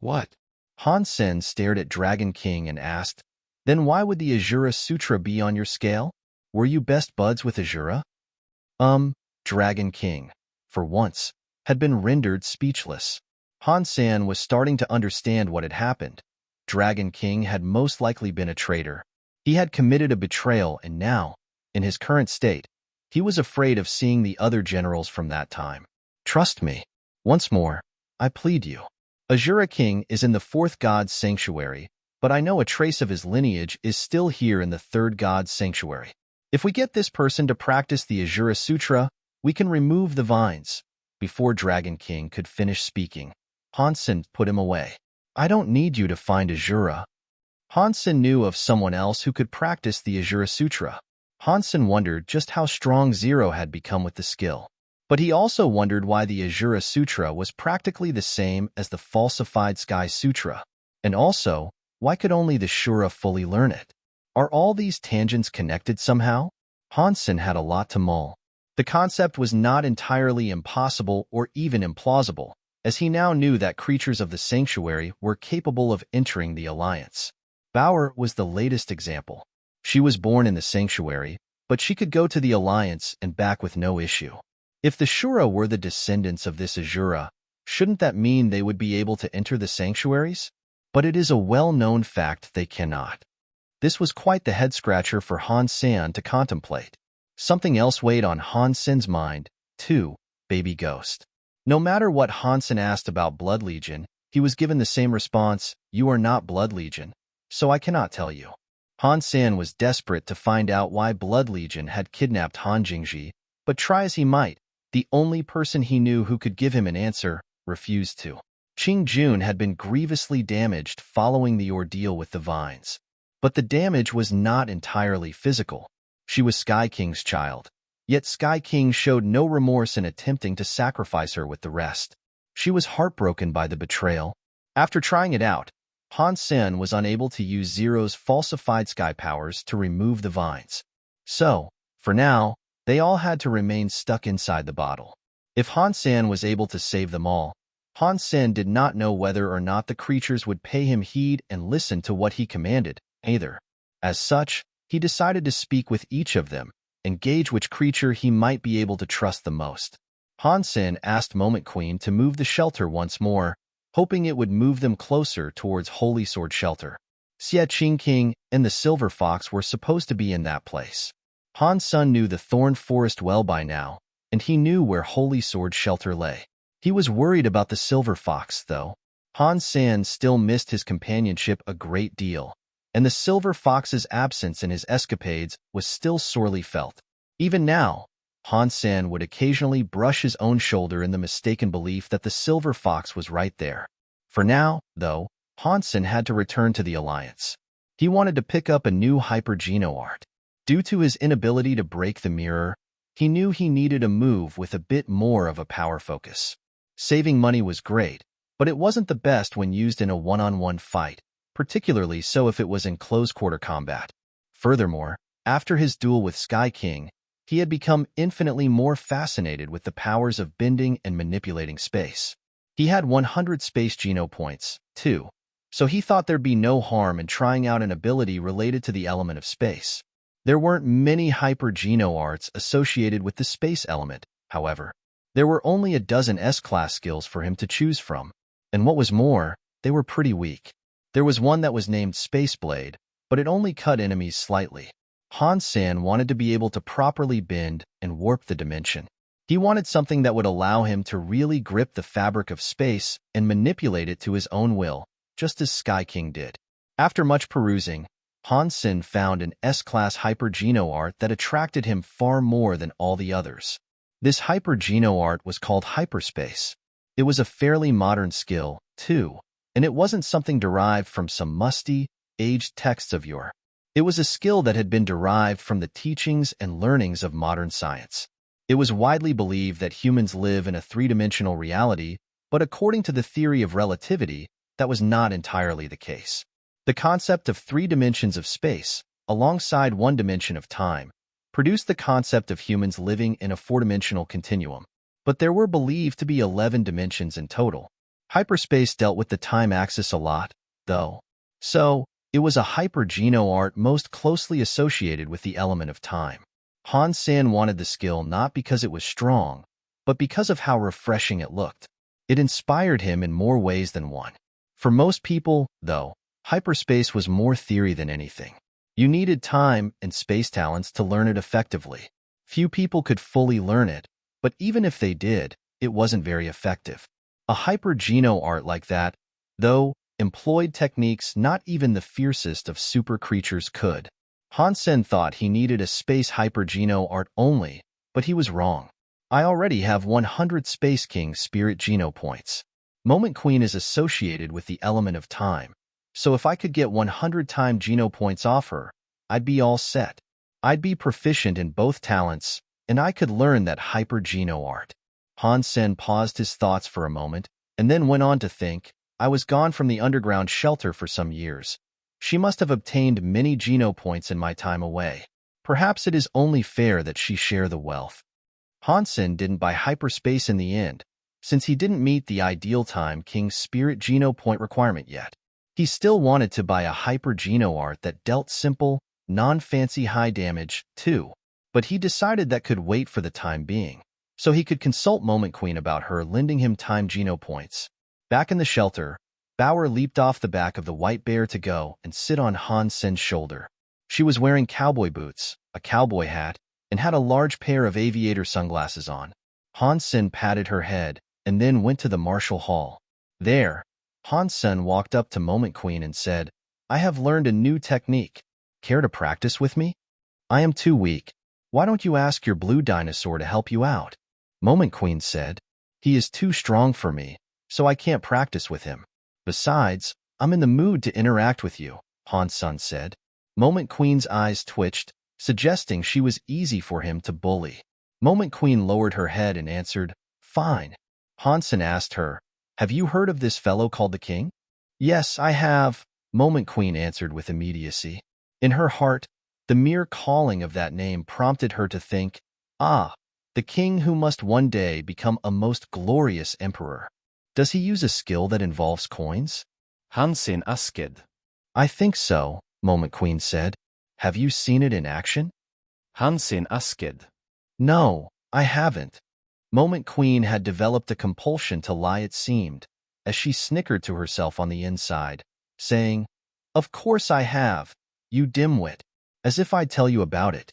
What? Han Sen stared at Dragon King and asked, Then why would the Azura Sutra be on your scale? Were you best buds with Azura? Dragon King, for once, had been rendered speechless. Han Sen was starting to understand what had happened. Dragon King had most likely been a traitor. He had committed a betrayal, and now, in his current state, he was afraid of seeing the other generals from that time. Trust me. Once more, I plead you. Azura King is in the fourth god's sanctuary, but I know a trace of his lineage is still here in the third god's sanctuary. If we get this person to practice the Azura Sutra, we can remove the vines. Before Dragon King could finish speaking, Han Sen put him away. I don't need you to find Azura. Han Sen knew of someone else who could practice the Azura Sutra. Han Sen wondered just how strong Zero had become with the skill. But he also wondered why the Azura Sutra was practically the same as the falsified Sky Sutra. And also, why could only the Shura fully learn it? Are all these tangents connected somehow? Han Sen had a lot to mull. The concept was not entirely impossible or even implausible, as he now knew that creatures of the sanctuary were capable of entering the Alliance. Bauer was the latest example. She was born in the sanctuary, but she could go to the Alliance and back with no issue. If the Shura were the descendants of this Azura, shouldn't that mean they would be able to enter the sanctuaries? But it is a well-known fact they cannot. This was quite the head-scratcher for Han Sen to contemplate. Something else weighed on Han Sen's mind, too, Baby Ghost. No matter what Han Sen asked about Blood Legion, he was given the same response, You are not Blood Legion, so I cannot tell you. Han Sen was desperate to find out why Blood Legion had kidnapped Han Jingji, but try as he might, the only person he knew who could give him an answer refused to. Qing Jun had been grievously damaged following the ordeal with the vines. But the damage was not entirely physical. She was Sky King's child, yet Sky King showed no remorse in attempting to sacrifice her with the rest. She was heartbroken by the betrayal. After trying it out, Han Sen was unable to use Zero's falsified sky powers to remove the vines. So, for now, they all had to remain stuck inside the bottle. If Han Sen was able to save them all, Han Sen did not know whether or not the creatures would pay him heed and listen to what he commanded, either. As such, he decided to speak with each of them and gauge which creature he might be able to trust the most. Han Sen asked Moment Queen to move the shelter once more, hoping it would move them closer towards Holy Sword Shelter. Xie Qing King and the Silver Fox were supposed to be in that place. Han Sen knew the Thorn Forest well by now, and he knew where Holy Sword Shelter lay. He was worried about the Silver Fox, though. Han Sen still missed his companionship a great deal, and the Silver Fox's absence in his escapades was still sorely felt. Even now, Han Sen would occasionally brush his own shoulder in the mistaken belief that the Silver Fox was right there. For now, though, Han Sen had to return to the Alliance. He wanted to pick up a new Hyper-Geno art. Due to his inability to break the mirror, he knew he needed a move with a bit more of a power focus. Saving money was great, but it wasn't the best when used in a one-on-one fight, particularly so if it was in close-quarter combat. Furthermore, after his duel with Sky King, he had become infinitely more fascinated with the powers of bending and manipulating space. He had 100 space Geno points, too, so he thought there'd be no harm in trying out an ability related to the element of space. There weren't many Hyper-Geno arts associated with the space element, however. There were only a dozen S-class skills for him to choose from, and what was more, they were pretty weak. There was one that was named Space Blade, but it only cut enemies slightly. Han Sen wanted to be able to properly bend and warp the dimension. He wanted something that would allow him to really grip the fabric of space and manipulate it to his own will, just as Sky King did. After much perusing, Han Sen found an S-class Hyper-Geno art that attracted him far more than all the others. This Hyper-Geno art was called Hyperspace. It was a fairly modern skill, too, and it wasn't something derived from some musty, aged texts of yore. It was a skill that had been derived from the teachings and learnings of modern science. It was widely believed that humans live in a three-dimensional reality, but according to the theory of relativity, that was not entirely the case. The concept of 3 dimensions of space, alongside 1 dimension of time, produced the concept of humans living in a 4-dimensional continuum. But there were believed to be 11 dimensions in total. Hyperspace dealt with the time axis a lot, though. So, it was a hyper-geno art most closely associated with the element of time. Han Sen wanted the skill not because it was strong, but because of how refreshing it looked. It inspired him in more ways than one. For most people, though, hyperspace was more theory than anything. You needed time and space talents to learn it effectively. Few people could fully learn it, but even if they did, it wasn't very effective. A hyper-geno art like that, though, employed techniques not even the fiercest of super creatures could. Han Sen thought he needed a space hyper-geno art only, but he was wrong. I already have 100 Space King Spirit Geno points. Moment Queen is associated with the element of time, so if I could get 100 time Geno points off her, I'd be all set. I'd be proficient in both talents, and I could learn that hyper-geno art. Han Sen paused his thoughts for a moment, and then went on to think, I was gone from the underground shelter for some years. She must have obtained many Geno points in my time away. Perhaps it is only fair that she share the wealth. Han Sen didn't buy hyperspace in the end, since he didn't meet the ideal time King Spirit Geno point requirement yet. He still wanted to buy a hyper-geno art that dealt simple, non-fancy high damage, too, but he decided that could wait for the time being, so he could consult Moment Queen about her lending him time Geno points. Back in the shelter, Bauer leaped off the back of the white bear to go and sit on Han Sen's shoulder. She was wearing cowboy boots, a cowboy hat, and had a large pair of aviator sunglasses on. Han Sen patted her head and then went to the martial hall. There, Han Sen walked up to Moment Queen and said, I have learned a new technique. Care to practice with me? I am too weak. Why don't you ask your blue dinosaur to help you out? Moment Queen said, he is too strong for me, so I can't practice with him. Besides, I'm in the mood to interact with you, Han Sen said. Moment Queen's eyes twitched, suggesting she was easy for him to bully. Moment Queen lowered her head and answered, fine. Han Sen asked her, have you heard of this fellow called the king? Yes, I have, Moment Queen answered with immediacy. In her heart, the mere calling of that name prompted her to think, the king who must one day become a most glorious emperor. Does he use a skill that involves coins? Han Sen asked. I think so, Moment Queen said. Have you seen it in action? Han Sen asked. No, I haven't. Moment Queen had developed a compulsion to lie, it seemed, as she snickered to herself on the inside, saying, Of course I have, you dimwit, as if I'd tell you about it.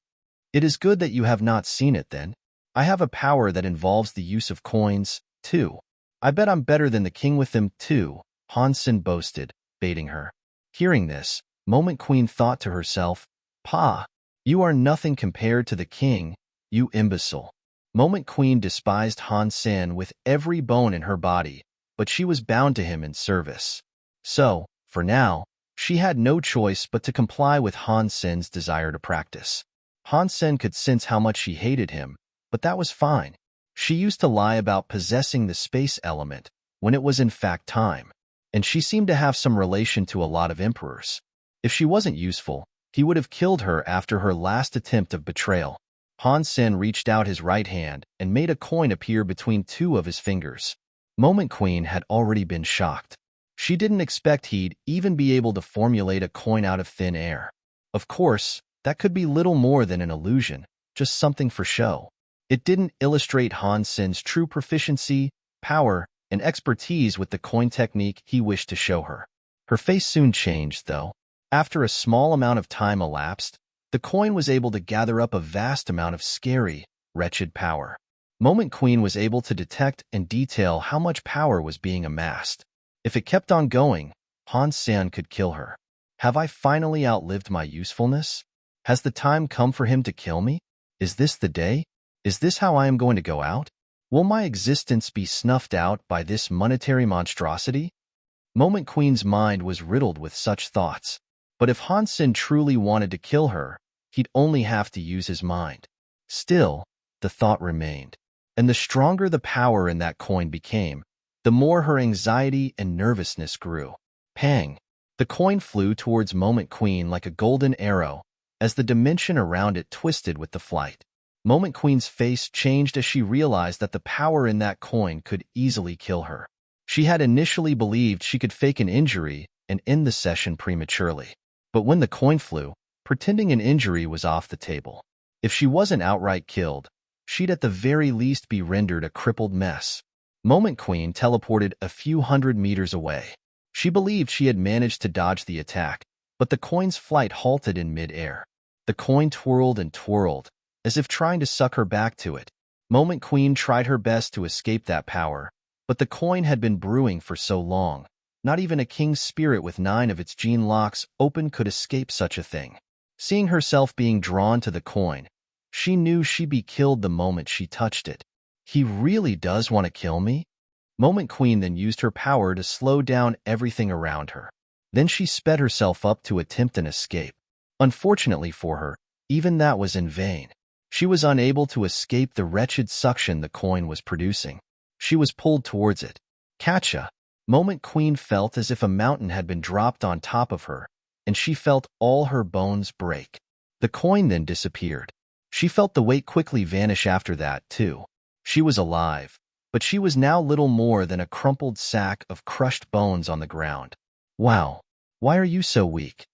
It is good that you have not seen it then. I have a power that involves the use of coins, too. I bet I'm better than the king with them, too, Han Sen boasted, baiting her. Hearing this, Moment Queen thought to herself, Pa, you are nothing compared to the king, you imbecile. Moment Queen despised Han Sen with every bone in her body, but she was bound to him in service. So, for now, she had no choice but to comply with Han Sen's desire to practice. Han Sen could sense how much she hated him, but that was fine. She used to lie about possessing the space element when it was in fact time, and she seemed to have some relation to a lot of emperors. If she wasn't useful, he would have killed her after her last attempt of betrayal. Han Sen reached out his right hand and made a coin appear between two of his fingers. Moment Queen had already been shocked. She didn't expect he'd even be able to formulate a coin out of thin air. Of course, that could be little more than an illusion, just something for show. It didn't illustrate Han Sen's true proficiency, power, and expertise with the coin technique he wished to show her. Her face soon changed, though. After a small amount of time elapsed, the coin was able to gather up a vast amount of scary, wretched power. Moment Queen was able to detect and detail how much power was being amassed. If it kept on going, Han Sen could kill her. Have I finally outlived my usefulness? Has the time come for him to kill me? Is this the day? Is this how I am going to go out? Will my existence be snuffed out by this monetary monstrosity? Moment Queen's mind was riddled with such thoughts. But if Han Sen truly wanted to kill her, he'd only have to use his mind. Still, the thought remained. And the stronger the power in that coin became, the more her anxiety and nervousness grew. Pang! The coin flew towards Moment Queen like a golden arrow, as the dimension around it twisted with the flight. Moment Queen's face changed as she realized that the power in that coin could easily kill her. She had initially believed she could fake an injury and end the session prematurely. But when the coin flew, pretending an injury was off the table. If she wasn't outright killed, she'd at the very least be rendered a crippled mess. Moment Queen teleported a few hundred meters away. She believed she had managed to dodge the attack, but the coin's flight halted in mid-air. The coin twirled and twirled, as if trying to suck her back to it. Moment Queen tried her best to escape that power, but the coin had been brewing for so long. Not even a king's spirit with 9 of its gene locks open could escape such a thing. Seeing herself being drawn to the coin, she knew she'd be killed the moment she touched it. He really does want to kill me? Moment Queen then used her power to slow down everything around her. Then she sped herself up to attempt an escape. Unfortunately for her, even that was in vain. She was unable to escape the wretched suction the coin was producing. She was pulled towards it. Catcha! Moment Queen felt as if a mountain had been dropped on top of her, and she felt all her bones break. The coin then disappeared. She felt the weight quickly vanish after that, too. She was alive, but she was now little more than a crumpled sack of crushed bones on the ground. Wow, why are you so weak?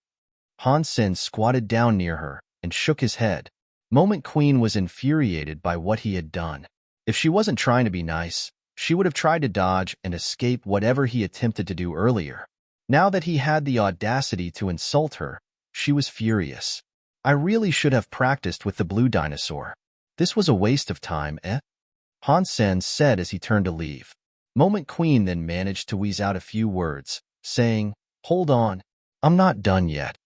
Han Sen squatted down near her and shook his head. Moment Queen was infuriated by what he had done. If she wasn't trying to be nice, she would have tried to dodge and escape whatever he attempted to do earlier. Now that he had the audacity to insult her, she was furious. I really should have practiced with the blue dinosaur. This was a waste of time, eh? Han Sen said as he turned to leave. Moment Queen then managed to wheeze out a few words, saying, "Hold on, I'm not done yet."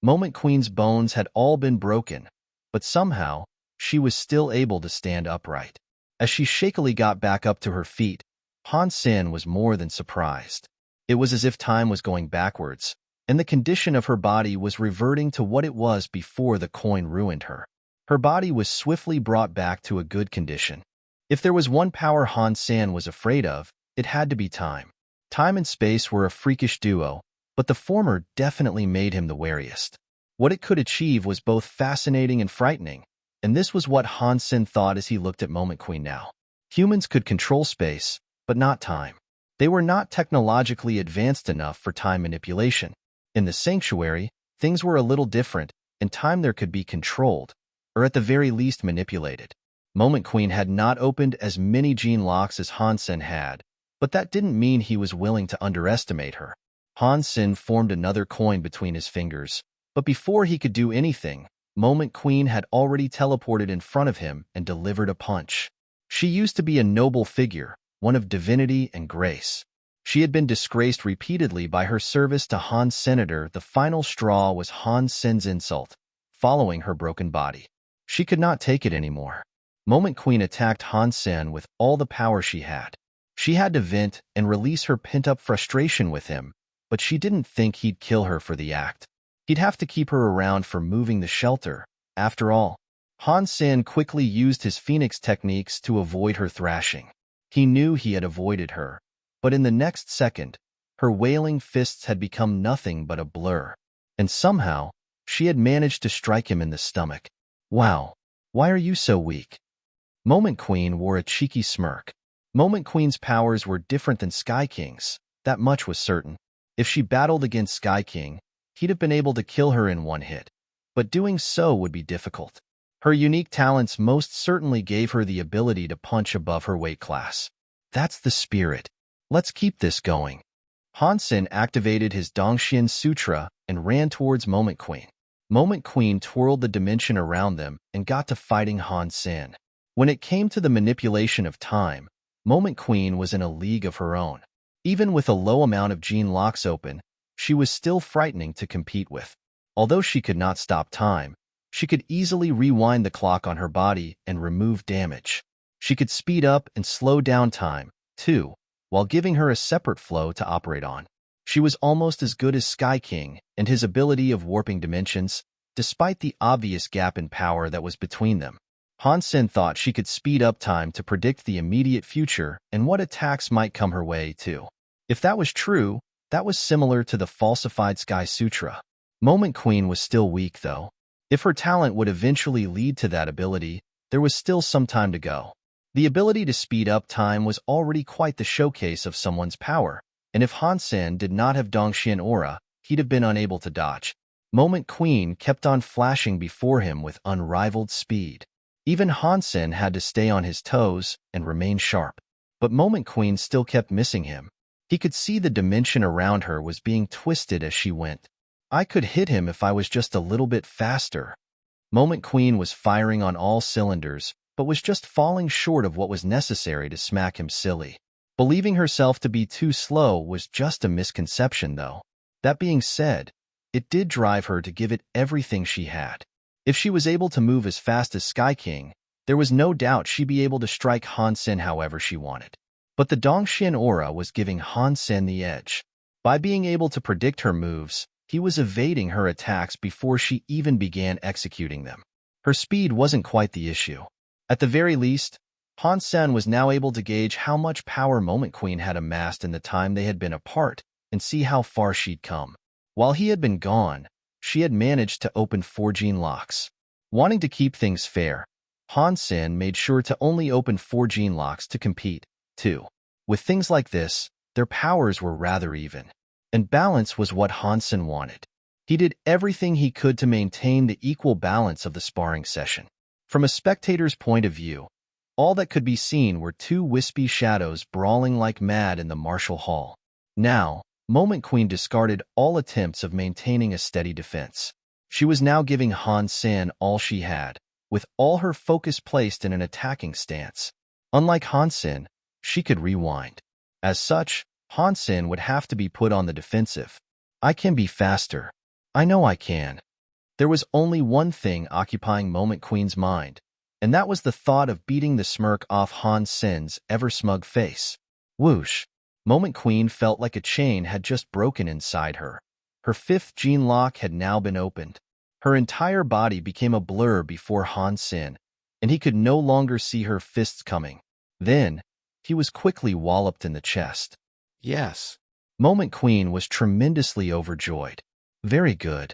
Moment Queen's bones had all been broken, but somehow, she was still able to stand upright. As she shakily got back up to her feet, Han Sen was more than surprised. It was as if time was going backwards, and the condition of her body was reverting to what it was before the coin ruined her. Her body was swiftly brought back to a good condition. If there was one power Han Sen was afraid of, it had to be time. Time and space were a freakish duo, but the former definitely made him the wariest. What it could achieve was both fascinating and frightening, and this was what Han Sen thought as he looked at Moment Queen now. Humans could control space, but not time. They were not technologically advanced enough for time manipulation. In the sanctuary, things were a little different, and time there could be controlled, or at the very least manipulated. Moment Queen had not opened as many gene locks as Han Sen had, but that didn't mean he was willing to underestimate her. Han Sen formed another coin between his fingers, but before he could do anything, Moment Queen had already teleported in front of him and delivered a punch. She used to be a noble figure, one of divinity and grace. She had been disgraced repeatedly by her service to Han Senator. The final straw was Han Sen's insult, following her broken body. She could not take it anymore. Moment Queen attacked Han Sen with all the power she had. She had to vent and release her pent-up frustration with him, but she didn't think he'd kill her for the act. He'd have to keep her around for moving the shelter, after all. Han Sen quickly used his Phoenix techniques to avoid her thrashing. He knew he had avoided her, but in the next second, her wailing fists had become nothing but a blur. And somehow, she had managed to strike him in the stomach. Wow, why are you so weak? Moment Queen wore a cheeky smirk. Moment Queen's powers were different than Sky King's, that much was certain. If she battled against Sky King, he'd have been able to kill her in one hit, but doing so would be difficult. Her unique talents most certainly gave her the ability to punch above her weight class. That's the spirit. Let's keep this going. Han Sen activated his Dongxian Sutra and ran towards Moment Queen. Moment Queen twirled the dimension around them and got to fighting Han Sen. When it came to the manipulation of time, Moment Queen was in a league of her own. Even with a low amount of gene locks open, she was still frightening to compete with. Although she could not stop time, she could easily rewind the clock on her body and remove damage. She could speed up and slow down time, too, while giving her a separate flow to operate on. She was almost as good as Sky King and his ability of warping dimensions, despite the obvious gap in power that was between them. Han Sen thought she could speed up time to predict the immediate future and what attacks might come her way, too. If that was true, that was similar to the falsified Sky Sutra. Moment Queen was still weak, though. If her talent would eventually lead to that ability, there was still some time to go. The ability to speed up time was already quite the showcase of someone's power, and if Han Sen did not have Dongxian aura, he'd have been unable to dodge. Moment Queen kept on flashing before him with unrivaled speed. Even Han Sen had to stay on his toes and remain sharp. But Moment Queen still kept missing him. He could see the dimension around her was being twisted as she went. I could hit him if I was just a little bit faster. Moment Queen was firing on all cylinders, but was just falling short of what was necessary to smack him silly. Believing herself to be too slow was just a misconception, though. That being said, it did drive her to give it everything she had. If she was able to move as fast as Sky King, there was no doubt she'd be able to strike Han Sen however she wanted. But the Dongxian aura was giving Han Sen the edge. By being able to predict her moves, he was evading her attacks before she even began executing them. Her speed wasn't quite the issue. At the very least, Han Sen was now able to gauge how much power Moment Queen had amassed in the time they had been apart and see how far she'd come. While he had been gone, she had managed to open 4 gene locks. Wanting to keep things fair, Han Sen made sure to only open 4 gene locks to compete, too. With things like this, their powers were rather even. And balance was what Han Sen wanted. He did everything he could to maintain the equal balance of the sparring session. From a spectator's point of view, all that could be seen were 2 wispy shadows brawling like mad in the martial hall. Now, Moment Queen discarded all attempts of maintaining a steady defense. She was now giving Han Sen all she had, with all her focus placed in an attacking stance. Unlike Han Sen, she could rewind. As such, Han Sen would have to be put on the defensive. I can be faster. I know I can. There was only one thing occupying Moment Queen's mind, and that was the thought of beating the smirk off Han Sen's ever-smug face. Whoosh! Moment Queen felt like a chain had just broken inside her. Her 5th gene lock had now been opened. Her entire body became a blur before Han Sen, and he could no longer see her fists coming. Then, he was quickly walloped in the chest. Yes. Moment Queen was tremendously overjoyed. Very good.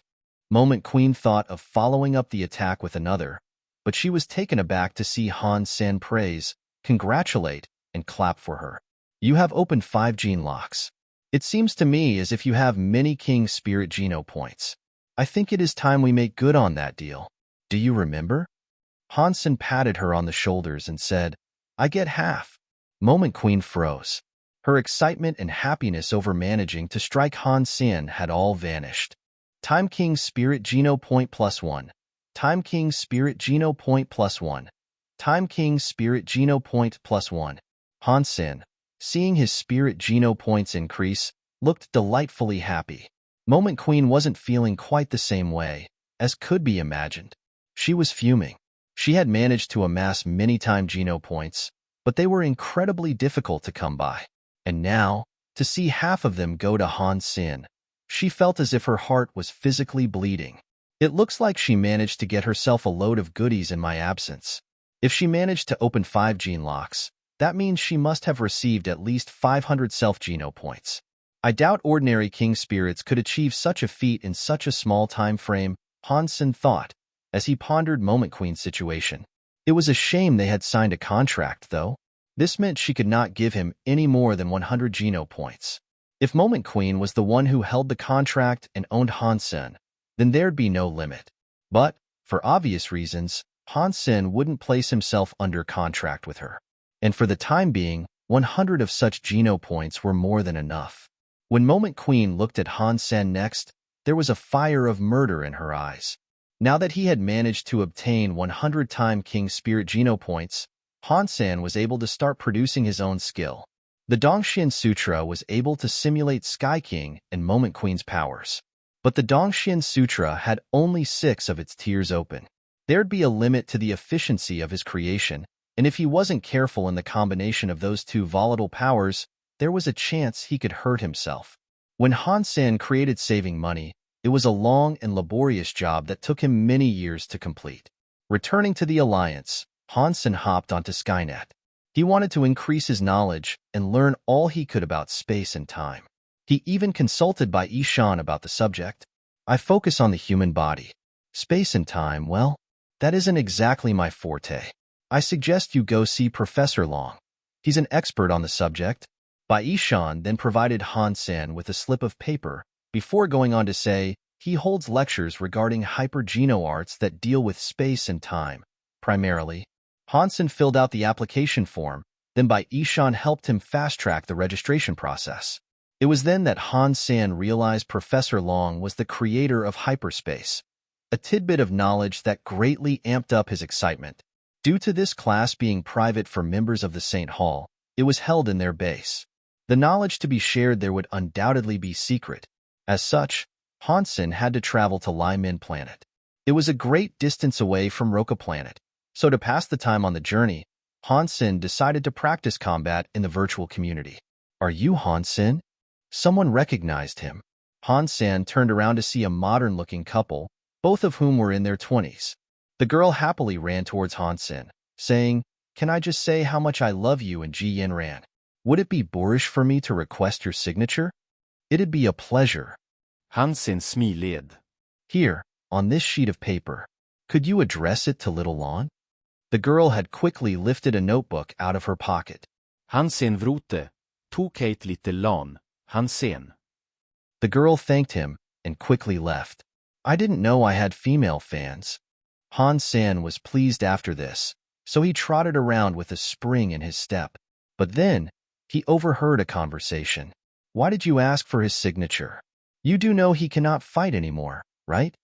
Moment Queen thought of following up the attack with another, but she was taken aback to see Han Sen praise, congratulate, and clap for her. You have opened 5 gene locks. It seems to me as if you have many King Spirit Geno points. I think it is time we make good on that deal. Do you remember? Han Sen patted her on the shoulders and said, I get half. Moment Queen froze. Her excitement and happiness over managing to strike Han Sen had all vanished. Time King Spirit Geno point +1. Time King Spirit Geno point +1. Time King Spirit Geno point +1. Han Sen, seeing his Spirit Geno points increase, looked delightfully happy. Moment Queen wasn't feeling quite the same way, as could be imagined. She was fuming. She had managed to amass many time Geno points, but they were incredibly difficult to come by. And now, to see half of them go to Han Sen, she felt as if her heart was physically bleeding. It looks like she managed to get herself a load of goodies in my absence. If she managed to open 5 gene locks, that means she must have received at least 500 self-Geno points. I doubt ordinary King Spirits could achieve such a feat in such a small time frame, Han Sen thought, as he pondered Moment Queen's situation. It was a shame they had signed a contract, though. This meant she could not give him any more than 100 Geno points. If Moment Queen was the one who held the contract and owned Han Sen, then there'd be no limit. But, for obvious reasons, Han Sen wouldn't place himself under contract with her. And for the time being, 100 of such Geno points were more than enough. When Moment Queen looked at Han Sen next, there was a fire of murder in her eyes. Now that he had managed to obtain 100 time King Spirit Geno points, Han Sen was able to start producing his own skill. The Dongxian Sutra was able to simulate Sky King and Moment Queen's powers. But the Dongxian Sutra had only 6 of its tiers open. There'd be a limit to the efficiency of his creation, and if he wasn't careful in the combination of those 2 volatile powers, there was a chance he could hurt himself. When Han Sen created saving money, it was a long and laborious job that took him many years to complete. Returning to the Alliance, Han Sen hopped onto Skynet. He wanted to increase his knowledge and learn all he could about space and time. He even consulted by Ishan about the subject. I focus on the human body. Space and time, well, that isn't exactly my forte. I suggest you go see Professor Long. He's an expert on the subject. Bai Ishan then provided Han Sen with a slip of paper before going on to say he holds lectures regarding hypergeno arts that deal with space and time, primarily. Han Sen filled out the application form, then Bai Ishan helped him fast-track the registration process. It was then that Han Sen realized Professor Long was the creator of hyperspace, a tidbit of knowledge that greatly amped up his excitement. Due to this class being private for members of the St. Hall, it was held in their base. The knowledge to be shared there would undoubtedly be secret. As such, Han Sen had to travel to Lai Min Planet. It was a great distance away from Roca Planet, so to pass the time on the journey, Han Sen decided to practice combat in the virtual community. Are you Han Sen? Someone recognized him. Han Sen turned around to see a modern-looking couple, both of whom were in their 20s. The girl happily ran towards Han Sen, saying, "Can I just say how much I love you?" And Ji Yin ran. "Would it be boorish for me to request your signature?" "It'd be a pleasure." Han Sen smiled. "Here, on this sheet of paper. Could you address it to Little Lon?" The girl had quickly lifted a notebook out of her pocket. Han Sen vrote, tog Kate lite lan, Han Sen. The girl thanked him and quickly left. "I didn't know I had female fans." Han Sen was pleased after this, so he trotted around with a spring in his step. But then, he overheard a conversation. "Why did you ask for his signature? You do know he cannot fight anymore, right?"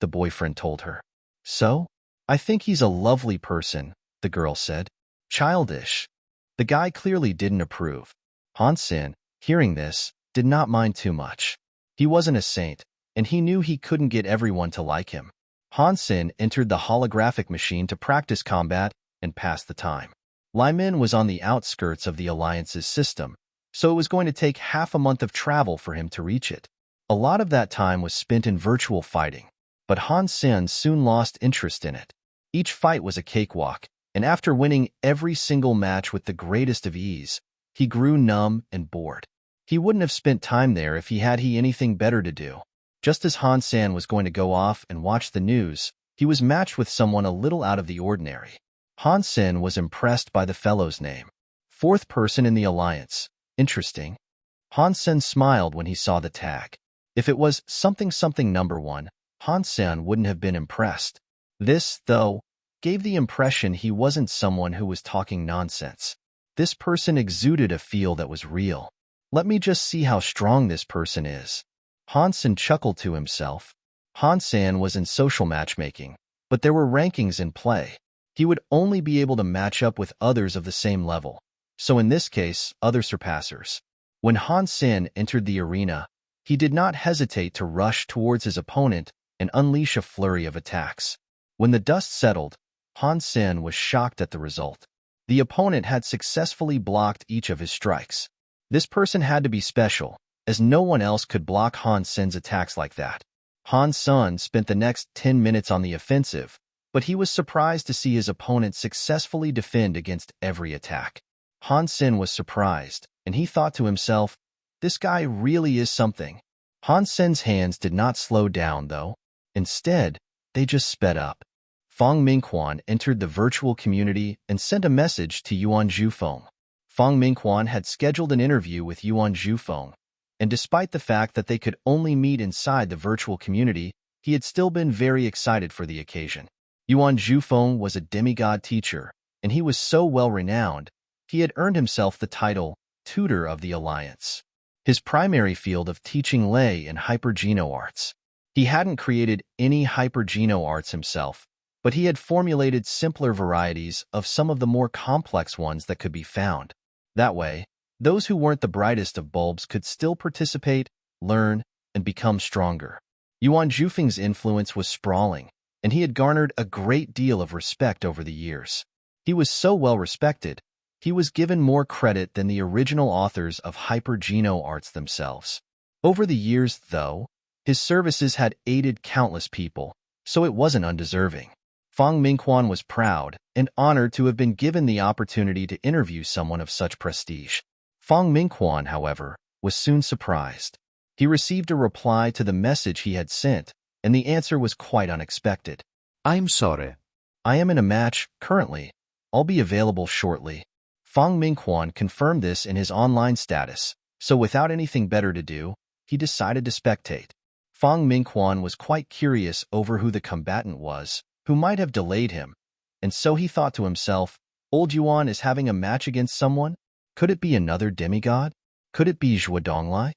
the boyfriend told her. "So? I think he's a lovely person," the girl said. "Childish." The guy clearly didn't approve. Han Sen, hearing this, did not mind too much. He wasn't a saint, and he knew he couldn't get everyone to like him. Han Sen entered the holographic machine to practice combat and pass the time. Lai Min was on the outskirts of the Alliance's system, so it was going to take half a month of travel for him to reach it. A lot of that time was spent in virtual fighting, but Han Sen soon lost interest in it. Each fight was a cakewalk, and after winning every single match with the greatest of ease, he grew numb and bored. He wouldn't have spent time there if he had anything better to do. Just as Han Sen was going to go off and watch the news, he was matched with someone a little out of the ordinary. Han Sen was impressed by the fellow's name. Fourth person in the Alliance. Interesting. Han Sen smiled when he saw the tag. If it was something number 1, Han Sen wouldn't have been impressed. This, though, gave the impression he wasn't someone who was talking nonsense. This person exuded a feel that was real. Let me just see how strong this person is. Han Sen chuckled to himself. Han Sen was in social matchmaking, but there were rankings in play. He would only be able to match up with others of the same level, so in this case, other surpassers. When Han Sen entered the arena, he did not hesitate to rush towards his opponent and unleash a flurry of attacks. When the dust settled, Han Sen was shocked at the result. The opponent had successfully blocked each of his strikes. This person had to be special, as no one else could block Han Sen's attacks like that. Han Sen spent the next 10 minutes on the offensive, but he was surprised to see his opponent successfully defend against every attack. Han Sen was surprised, and he thought to himself, "This guy really is something." Han Sen's hands did not slow down, though. Instead, they just sped up. Fang Mingquan entered the virtual community and sent a message to Yuan Zhufeng. Fang Mingquan had scheduled an interview with Yuan Zhufeng, and despite the fact that they could only meet inside the virtual community, he had still been very excited for the occasion. Yuan Zhufeng was a demigod teacher, and he was so well-renowned, he had earned himself the title Tutor of the Alliance. His primary field of teaching lay in hypergeno arts. He hadn't created any hypergeno arts himself, but he had formulated simpler varieties of some of the more complex ones that could be found. That way, those who weren't the brightest of bulbs could still participate, learn, and become stronger. Yuan Zhufeng's influence was sprawling, and he had garnered a great deal of respect over the years. He was so well respected, he was given more credit than the original authors of hypergeno arts themselves. Over the years, though, his services had aided countless people, so it wasn't undeserving. Fang Mingquan was proud and honored to have been given the opportunity to interview someone of such prestige. Fang Mingquan, however, was soon surprised. He received a reply to the message he had sent, and the answer was quite unexpected. I'm sorry. I am in a match, currently. I'll be available shortly. Fang Mingquan confirmed this in his online status, so without anything better to do, he decided to spectate. Fang Mingquan was quite curious over who the combatant was, who might have delayed him, and so he thought to himself, Old Yuan is having a match against someone? Could it be another demigod? Could it be Zhuo Donglai?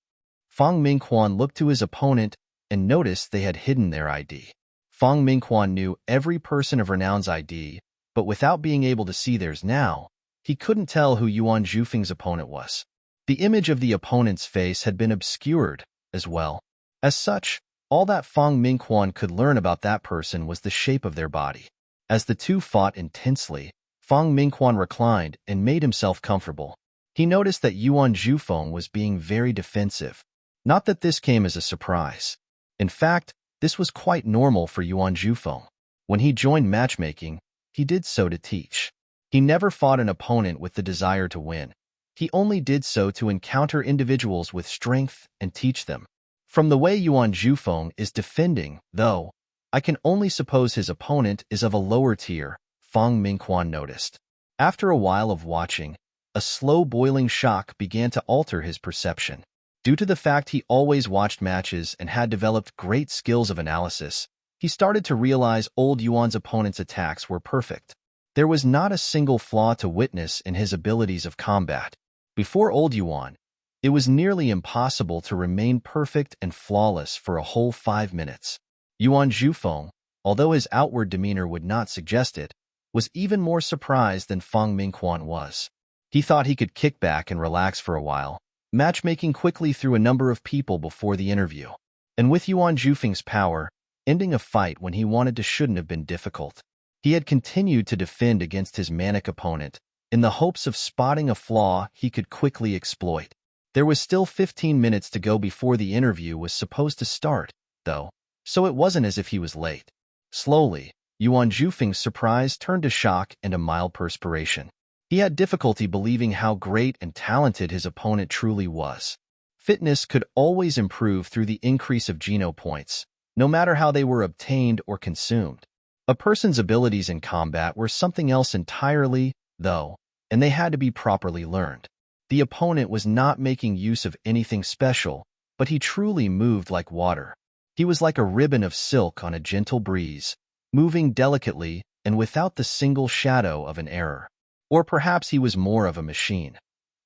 Fang Mingquan looked to his opponent and noticed they had hidden their ID. Fang Mingquan knew every person of renown's ID, but without being able to see theirs now, he couldn't tell who Yuan Zhufeng's opponent was. The image of the opponent's face had been obscured as well. As such, all that Fang Mingquan could learn about that person was the shape of their body. As the two fought intensely, Fang Mingquan reclined and made himself comfortable. He noticed that Yuan Zhufeng was being very defensive. Not that this came as a surprise. In fact, this was quite normal for Yuan Zhufeng. When he joined matchmaking, he did so to teach. He never fought an opponent with the desire to win. He only did so to encounter individuals with strength and teach them. From the way Yuan Zhufeng is defending, though, I can only suppose his opponent is of a lower tier, Fang Mingquan noticed. After a while of watching, a slow boiling shock began to alter his perception. Due to the fact he always watched matches and had developed great skills of analysis, he started to realize old Yuan's opponent's attacks were perfect. There was not a single flaw to witness in his abilities of combat. Before old Yuan, it was nearly impossible to remain perfect and flawless for a whole 5 minutes. Yuan Zhufeng, although his outward demeanor would not suggest it, was even more surprised than Fang Mingquan was. He thought he could kick back and relax for a while, matchmaking quickly through a number of people before the interview. And with Yuan Zhufeng's power, ending a fight when he wanted to shouldn't have been difficult. He had continued to defend against his manic opponent, in the hopes of spotting a flaw he could quickly exploit. There was still 15 minutes to go before the interview was supposed to start, though, so it wasn't as if he was late. Slowly, Yuan Zhufeng's surprise turned to shock and a mild perspiration. He had difficulty believing how great and talented his opponent truly was. Fitness could always improve through the increase of geno points, no matter how they were obtained or consumed. A person's abilities in combat were something else entirely, though, and they had to be properly learned. The opponent was not making use of anything special, but he truly moved like water. He was like a ribbon of silk on a gentle breeze, moving delicately and without the single shadow of an error. Or perhaps he was more of a machine,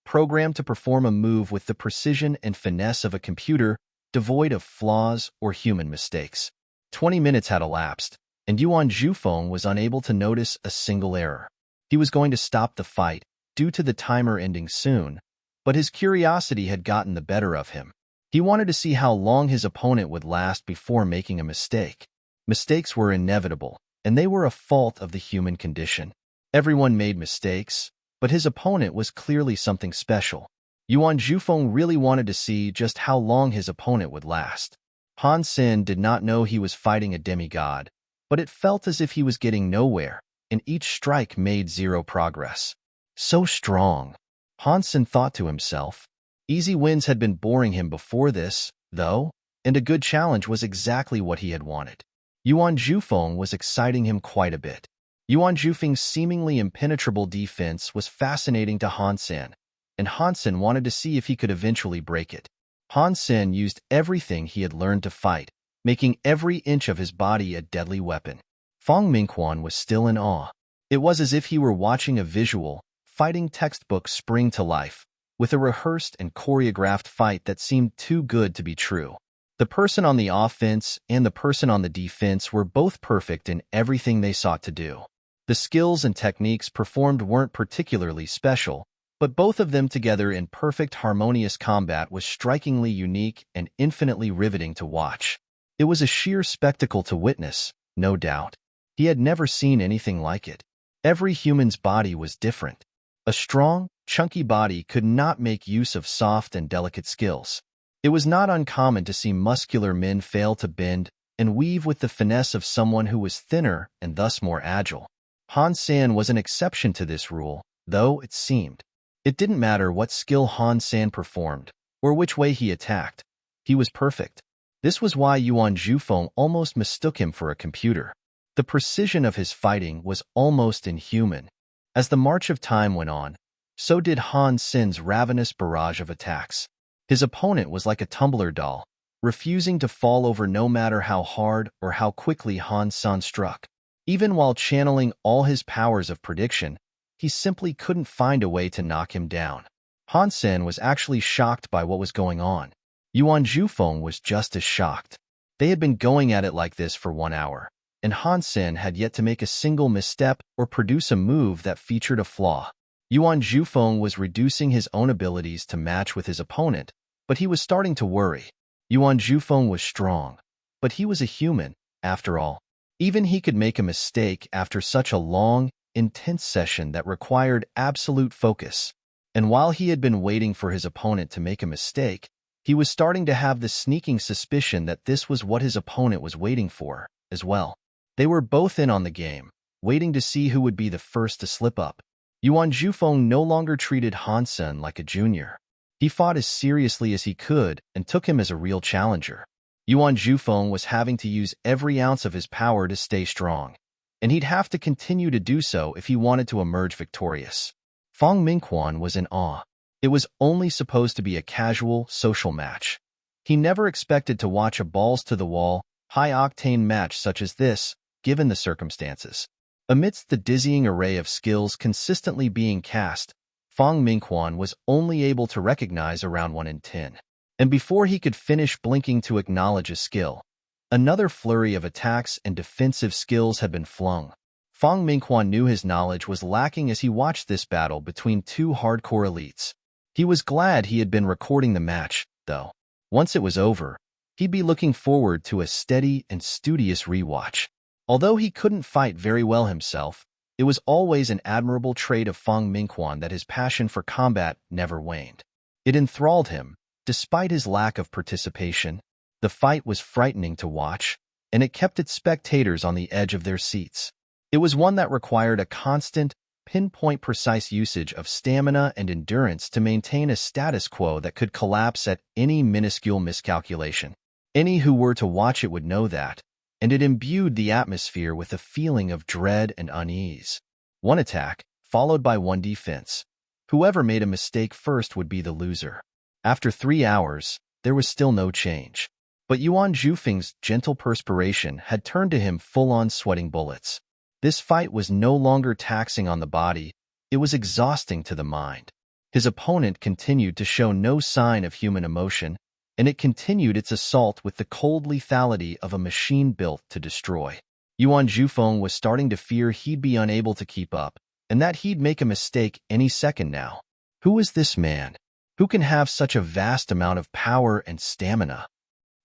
programmed to perform a move with the precision and finesse of a computer, devoid of flaws or human mistakes. 20 minutes had elapsed, and Yuan Zhufeng was unable to notice a single error. He was going to stop the fight, due to the timer ending soon, but his curiosity had gotten the better of him. He wanted to see how long his opponent would last before making a mistake. Mistakes were inevitable, and they were a fault of the human condition. Everyone made mistakes, but his opponent was clearly something special. Yuan Zhufeng really wanted to see just how long his opponent would last. Han Sen did not know he was fighting a demigod, but it felt as if he was getting nowhere, and each strike made zero progress. So strong, Han Sen thought to himself. Easy wins had been boring him before this, though, and a good challenge was exactly what he had wanted. Yuan Zhufeng was exciting him quite a bit. Yuan Zhufeng's seemingly impenetrable defense was fascinating to Han Sen, and Han Sen wanted to see if he could eventually break it. Han Sen used everything he had learned to fight, making every inch of his body a deadly weapon. Fang Mingquan was still in awe. It was as if he were watching a visual, fighting textbook spring to life, with a rehearsed and choreographed fight that seemed too good to be true. The person on the offense and the person on the defense were both perfect in everything they sought to do. The skills and techniques performed weren't particularly special, but both of them together in perfect harmonious combat was strikingly unique and infinitely riveting to watch. It was a sheer spectacle to witness, no doubt. He had never seen anything like it. Every human's body was different. A strong, chunky body could not make use of soft and delicate skills. It was not uncommon to see muscular men fail to bend and weave with the finesse of someone who was thinner and thus more agile. Han Sen was an exception to this rule, though it seemed. It didn't matter what skill Han Sen performed, or which way he attacked. He was perfect. This was why Yuan Zhufeng almost mistook him for a computer. The precision of his fighting was almost inhuman. As the march of time went on, so did Han Sen's ravenous barrage of attacks. His opponent was like a tumbler doll, refusing to fall over no matter how hard or how quickly Han Sen struck. Even while channeling all his powers of prediction, he simply couldn't find a way to knock him down. Han Sen was actually shocked by what was going on. Yuan Zhufeng was just as shocked. They had been going at it like this for 1 hour, and Han Sen had yet to make a single misstep or produce a move that featured a flaw. Yuan Zhufeng was reducing his own abilities to match with his opponent, but he was starting to worry. Yuan Zhufeng was strong, but he was a human, after all. Even he could make a mistake after such a long, intense session that required absolute focus. And while he had been waiting for his opponent to make a mistake, he was starting to have the sneaking suspicion that this was what his opponent was waiting for, as well. They were both in on the game, waiting to see who would be the first to slip up. Yuan Zhufeng no longer treated Han Sen like a junior. He fought as seriously as he could and took him as a real challenger. Yuan Zhufeng was having to use every ounce of his power to stay strong, and he'd have to continue to do so if he wanted to emerge victorious. Fang Mingquan was in awe. It was only supposed to be a casual, social match. He never expected to watch a balls-to-the-wall, high-octane match such as this, given the circumstances. Amidst the dizzying array of skills consistently being cast, Fang Mingquan was only able to recognize around 1 in 10. And before he could finish blinking to acknowledge a skill, another flurry of attacks and defensive skills had been flung. Fang Mingquan knew his knowledge was lacking as he watched this battle between two hardcore elites. He was glad he had been recording the match, though. Once it was over, he'd be looking forward to a steady and studious rewatch. Although he couldn't fight very well himself, it was always an admirable trait of Fang Mingquan that his passion for combat never waned. It enthralled him, despite his lack of participation. The fight was frightening to watch, and it kept its spectators on the edge of their seats. It was one that required a constant, pinpoint-precise usage of stamina and endurance to maintain a status quo that could collapse at any minuscule miscalculation. Any who were to watch it would know that, and it imbued the atmosphere with a feeling of dread and unease. One attack, followed by one defense. Whoever made a mistake first would be the loser. After 3 hours, there was still no change. But Yuan Zhufeng's gentle perspiration had turned to him full-on sweating bullets. This fight was no longer taxing on the body, it was exhausting to the mind. His opponent continued to show no sign of human emotion, and it continued its assault with the cold lethality of a machine built to destroy. Yuan Zhufeng was starting to fear he'd be unable to keep up, and that he'd make a mistake any second now. Who is this man? Who can have such a vast amount of power and stamina?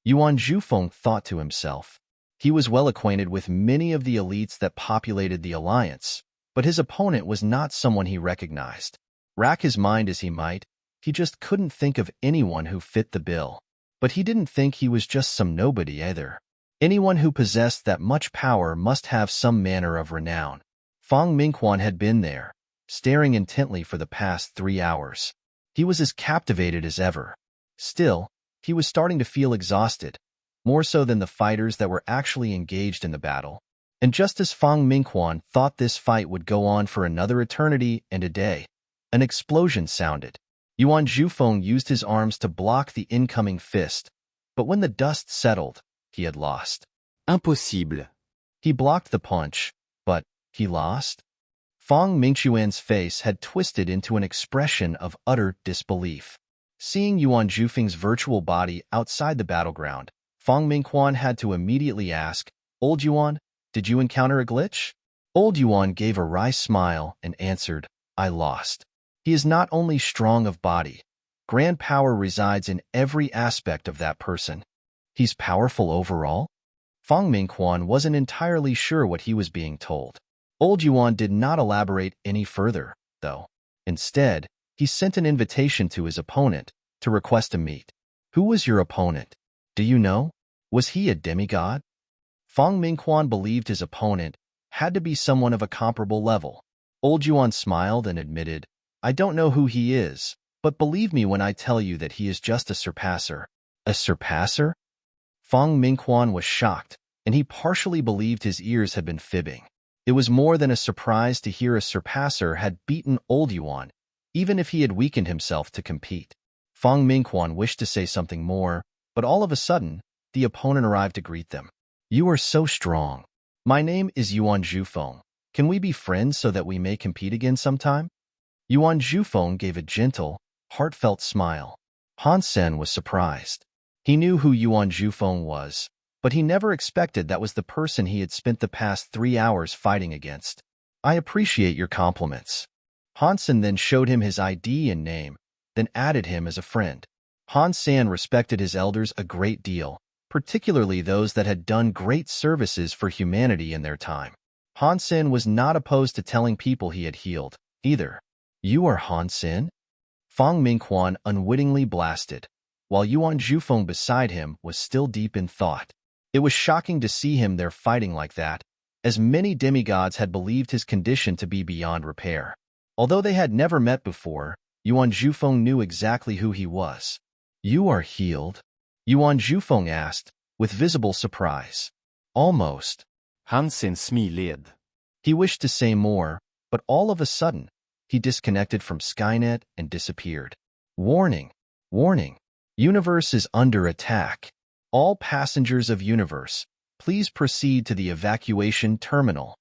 Yuan Zhufeng thought to himself. He was well acquainted with many of the elites that populated the alliance, but his opponent was not someone he recognized. Rack his mind as he might, he just couldn't think of anyone who fit the bill. But he didn't think he was just some nobody either. Anyone who possessed that much power must have some manner of renown. Fang Mingquan had been there, staring intently for the past 3 hours. He was as captivated as ever. Still, he was starting to feel exhausted, more so than the fighters that were actually engaged in the battle. And just as Fang Mingquan thought this fight would go on for another eternity and a day, an explosion sounded. Yuan Zhufeng used his arms to block the incoming fist, but when the dust settled, he had lost. Impossible. He blocked the punch, but he lost? Fang Mingquan's face had twisted into an expression of utter disbelief. Seeing Yuan Zhufeng's virtual body outside the battleground, Fang Mingquan had to immediately ask, "Old Yuan, did you encounter a glitch?" Old Yuan gave a wry smile and answered, "I lost." He is not only strong of body, grand power resides in every aspect of that person. He's powerful overall? Fang Mingquan wasn't entirely sure what he was being told. Old Yuan did not elaborate any further, though. Instead, he sent an invitation to his opponent to request a meet. Who was your opponent? Do you know? Was he a demigod? Fang Mingquan believed his opponent had to be someone of a comparable level. Old Yuan smiled and admitted, "I don't know who he is, but believe me when I tell you that he is just a surpasser." A surpasser? Fang Mingquan was shocked, and he partially believed his ears had been fibbing. It was more than a surprise to hear a surpasser had beaten old Yuan, even if he had weakened himself to compete. Feng Mingquan wished to say something more, but all of a sudden, the opponent arrived to greet them. You are so strong. My name is Yuan Zhufeng. Can we be friends so that we may compete again sometime? Yuan Zhufeng gave a gentle, heartfelt smile. Han Sen was surprised. He knew who Yuan Zhufeng was, but he never expected that was the person he had spent the past 3 hours fighting against. I appreciate your compliments. Han Sen then showed him his ID and name, then added him as a friend. Han Sen respected his elders a great deal, particularly those that had done great services for humanity in their time. Han Sen was not opposed to telling people he had healed, either. You are Han Sen? Feng Mingquan unwittingly blasted, while Yuan Zhufeng beside him was still deep in thought. It was shocking to see him there fighting like that, as many demigods had believed his condition to be beyond repair. Although they had never met before, Yuan Zhufeng knew exactly who he was. You are healed? Yuan Zhufeng asked, with visible surprise. Almost. Han Sen smiled. He wished to say more, but all of a sudden, he disconnected from Skynet and disappeared. Warning! Warning! Universe is under attack. All passengers of Universe, please proceed to the evacuation terminal.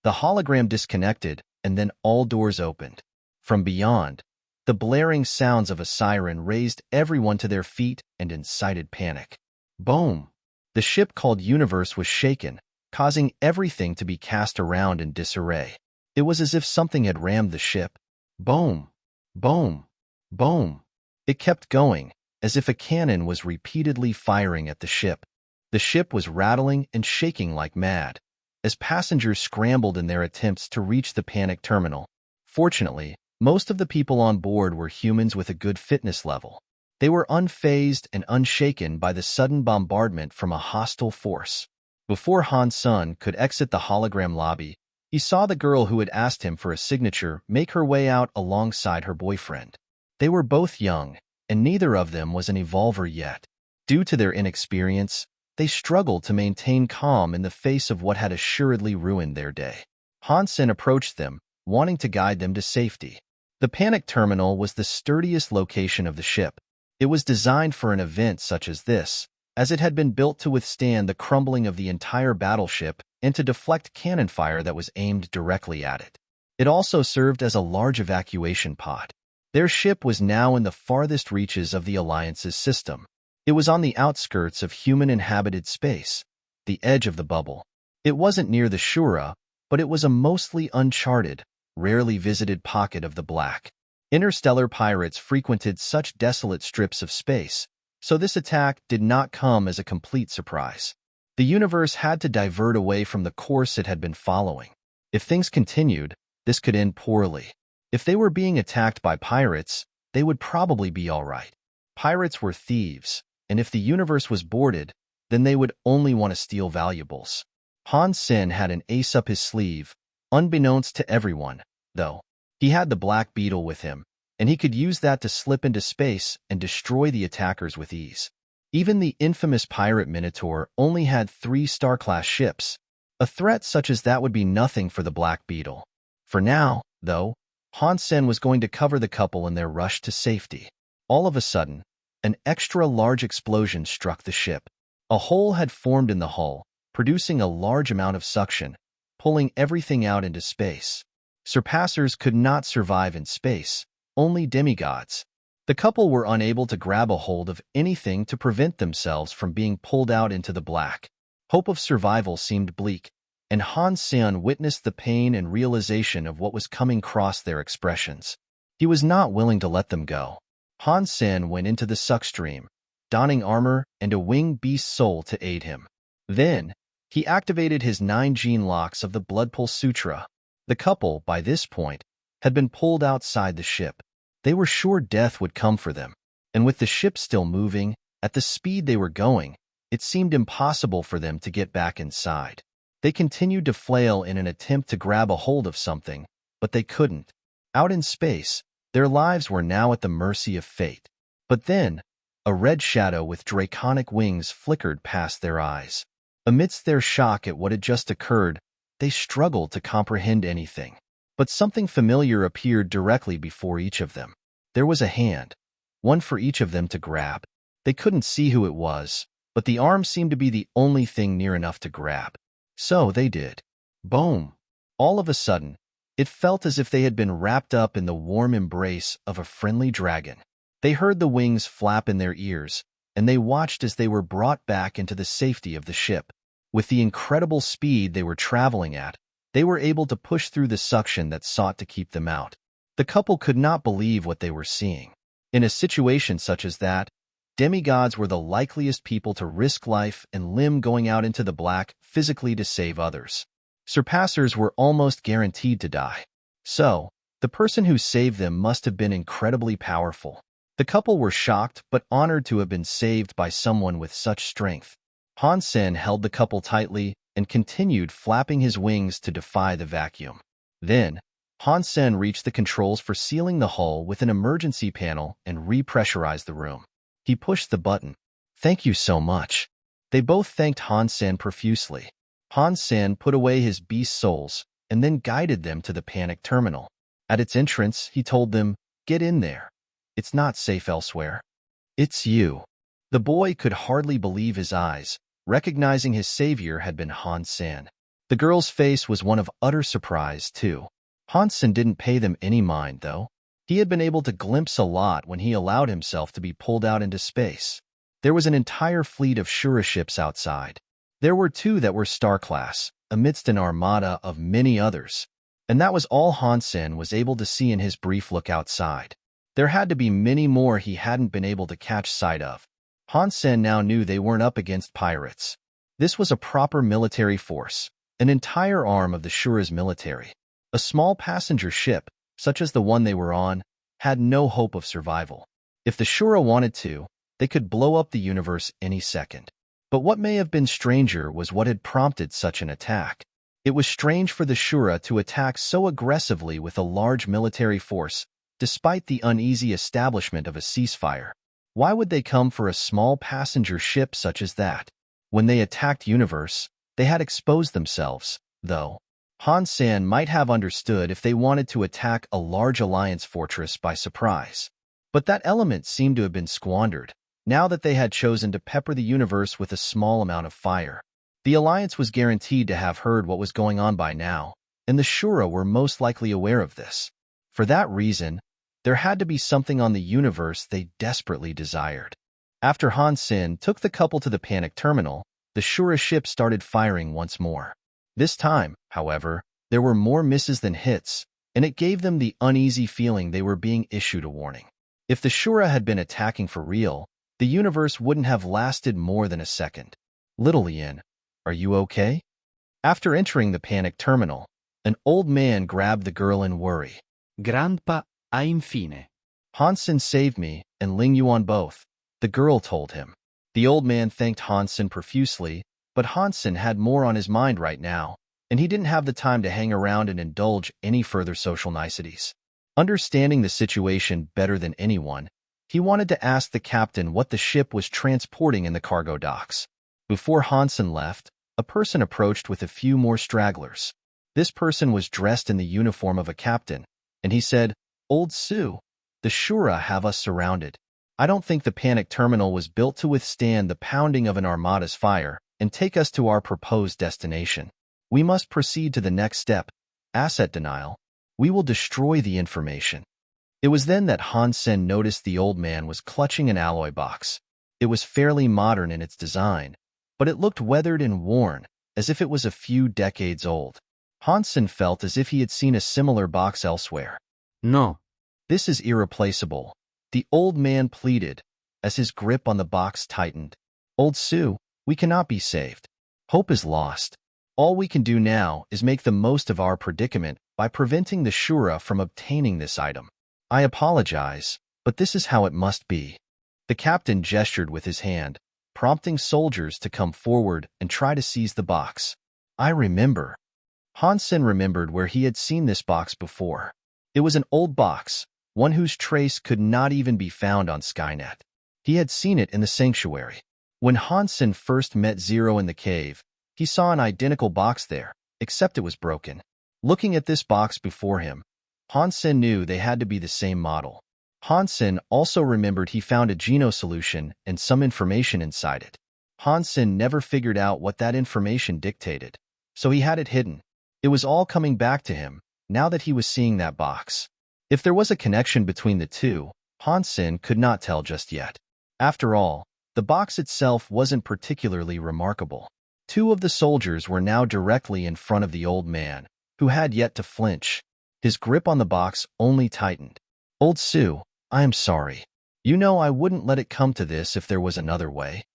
The hologram disconnected, and then all doors opened. From beyond, the blaring sounds of a siren raised everyone to their feet and incited panic. Boom! The ship called Universe was shaken, causing everything to be cast around in disarray. It was as if something had rammed the ship. Boom! Boom! Boom! It kept going, as if a cannon was repeatedly firing at the ship. The ship was rattling and shaking like mad, as passengers scrambled in their attempts to reach the panicked terminal. Fortunately, most of the people on board were humans with a good fitness level. They were unfazed and unshaken by the sudden bombardment from a hostile force. Before Han Sen could exit the hologram lobby, he saw the girl who had asked him for a signature make her way out alongside her boyfriend. They were both young, and neither of them was an evolver yet. Due to their inexperience, they struggled to maintain calm in the face of what had assuredly ruined their day. Han Sen approached them, wanting to guide them to safety. The panic terminal was the sturdiest location of the ship. It was designed for an event such as this, as it had been built to withstand the crumbling of the entire battleship and to deflect cannon fire that was aimed directly at it. It also served as a large evacuation pod. Their ship was now in the farthest reaches of the Alliance's system. It was on the outskirts of human-inhabited space, the edge of the bubble. It wasn't near the Shura, but it was a mostly uncharted, rarely visited pocket of the black. Interstellar pirates frequented such desolate strips of space, so this attack did not come as a complete surprise. The universe had to divert away from the course it had been following. If things continued, this could end poorly. If they were being attacked by pirates, they would probably be all right. Pirates were thieves, and if the universe was boarded, then they would only want to steal valuables. Han Sen had an ace up his sleeve, unbeknownst to everyone, though. He had the Black Beetle with him, and he could use that to slip into space and destroy the attackers with ease. Even the infamous pirate Minotaur only had 3 Star-class ships. A threat such as that would be nothing for the Black Beetle. For now, though, Han Sen was going to cover the couple in their rush to safety. All of a sudden, an extra-large explosion struck the ship. A hole had formed in the hull, producing a large amount of suction, pulling everything out into space. Surpassers could not survive in space, only demigods. The couple were unable to grab a hold of anything to prevent themselves from being pulled out into the black. Hope of survival seemed bleak, and Han Sen witnessed the pain and realization of what was coming across their expressions. He was not willing to let them go. Han Sen went into the suckstream, donning armor and a winged beast soul to aid him. Then, he activated his 9 gene locks of the Blood Pulse Sutra. The couple, by this point, had been pulled outside the ship. They were sure death would come for them, and with the ship still moving, at the speed they were going, it seemed impossible for them to get back inside. They continued to flail in an attempt to grab a hold of something, but they couldn't. Out in space, their lives were now at the mercy of fate. But then, a red shadow with draconic wings flickered past their eyes. Amidst their shock at what had just occurred, they struggled to comprehend anything. But something familiar appeared directly before each of them. There was a hand, one for each of them to grab. They couldn't see who it was, but the arm seemed to be the only thing near enough to grab. So they did. Boom! All of a sudden, it felt as if they had been wrapped up in the warm embrace of a friendly dragon. They heard the wings flap in their ears, and they watched as they were brought back into the safety of the ship. With the incredible speed they were traveling at, they were able to push through the suction that sought to keep them out. The couple could not believe what they were seeing. In a situation such as that, demigods were the likeliest people to risk life and limb going out into the black physically to save others. Surpassers were almost guaranteed to die. So, the person who saved them must have been incredibly powerful. The couple were shocked but honored to have been saved by someone with such strength. Han Sen held the couple tightly and continued flapping his wings to defy the vacuum. Then, Han Sen reached the controls for sealing the hull with an emergency panel and repressurized the room. He pushed the button. "Thank you so much." They both thanked Han Sen profusely. Han Sen put away his beast souls and then guided them to the panic terminal. At its entrance, he told them, "Get in there. It's not safe elsewhere." "It's you." The boy could hardly believe his eyes, recognizing his savior had been Han Sen. The girl's face was one of utter surprise, too. Han Sen didn't pay them any mind, though. He had been able to glimpse a lot when he allowed himself to be pulled out into space. There was an entire fleet of Shura ships outside. There were 2 that were star-class, amidst an armada of many others. And that was all Han Sen was able to see in his brief look outside. There had to be many more he hadn't been able to catch sight of. Han Sen now knew they weren't up against pirates. This was a proper military force, an entire arm of the Shura's military. A small passenger ship, such as the one they were on, had no hope of survival. If the Shura wanted to, they could blow up the universe any second. But what may have been stranger was what had prompted such an attack. It was strange for the Shura to attack so aggressively with a large military force, despite the uneasy establishment of a ceasefire. Why would they come for a small passenger ship such as that? When they attacked Universe, they had exposed themselves, though. Han Sen might have understood if they wanted to attack a large alliance fortress by surprise. But that element seemed to have been squandered, now that they had chosen to pepper the universe with a small amount of fire. The alliance was guaranteed to have heard what was going on by now, and the Shura were most likely aware of this. For that reason, there had to be something on the universe they desperately desired. After Han Sen took the couple to the panic terminal, the Shura ship started firing once more. This time, however, there were more misses than hits, and it gave them the uneasy feeling they were being issued a warning. If the Shura had been attacking for real, the universe wouldn't have lasted more than a second. "Little Ian, are you okay?" After entering the panic terminal, an old man grabbed the girl in worry. Grandpa, a infine. Han Sen saved me, and Ling Yuan both, the girl told him. The old man thanked Han Sen profusely, but Han Sen had more on his mind right now, and he didn't have the time to hang around and indulge any further social niceties. Understanding the situation better than anyone, he wanted to ask the captain what the ship was transporting in the cargo docks. Before Han Sen left, a person approached with a few more stragglers. This person was dressed in the uniform of a captain, and he said, "Old Sue, the Shura have us surrounded. I don't think the panic terminal was built to withstand the pounding of an armada's fire and take us to our proposed destination. We must proceed to the next step, asset denial. We will destroy the information." It was then that Han Sen noticed the old man was clutching an alloy box. It was fairly modern in its design, but it looked weathered and worn, as if it was a few decades old. Han Sen felt as if he had seen a similar box elsewhere. No. "This is irreplaceable," the old man pleaded, as his grip on the box tightened. "Old Sue, we cannot be saved. Hope is lost. All we can do now is make the most of our predicament by preventing the Shura from obtaining this item. I apologize, but this is how it must be." The captain gestured with his hand, prompting soldiers to come forward and try to seize the box. "I remember." Han Sen remembered where he had seen this box before. It was an old box, one whose trace could not even be found on Skynet. He had seen it in the sanctuary. When Han Sen first met Zero in the cave, he saw an identical box there, except it was broken. Looking at this box before him, Han Sen knew they had to be the same model. Han Sen also remembered he found a Geno solution and some information inside it. Han Sen never figured out what that information dictated, so he had it hidden. It was all coming back to him, now that he was seeing that box. If there was a connection between the two, Han Sen could not tell just yet. After all, the box itself wasn't particularly remarkable. Two of the soldiers were now directly in front of the old man, who had yet to flinch. His grip on the box only tightened. "Old Sue, I am sorry. You know I wouldn't let it come to this if there was another way."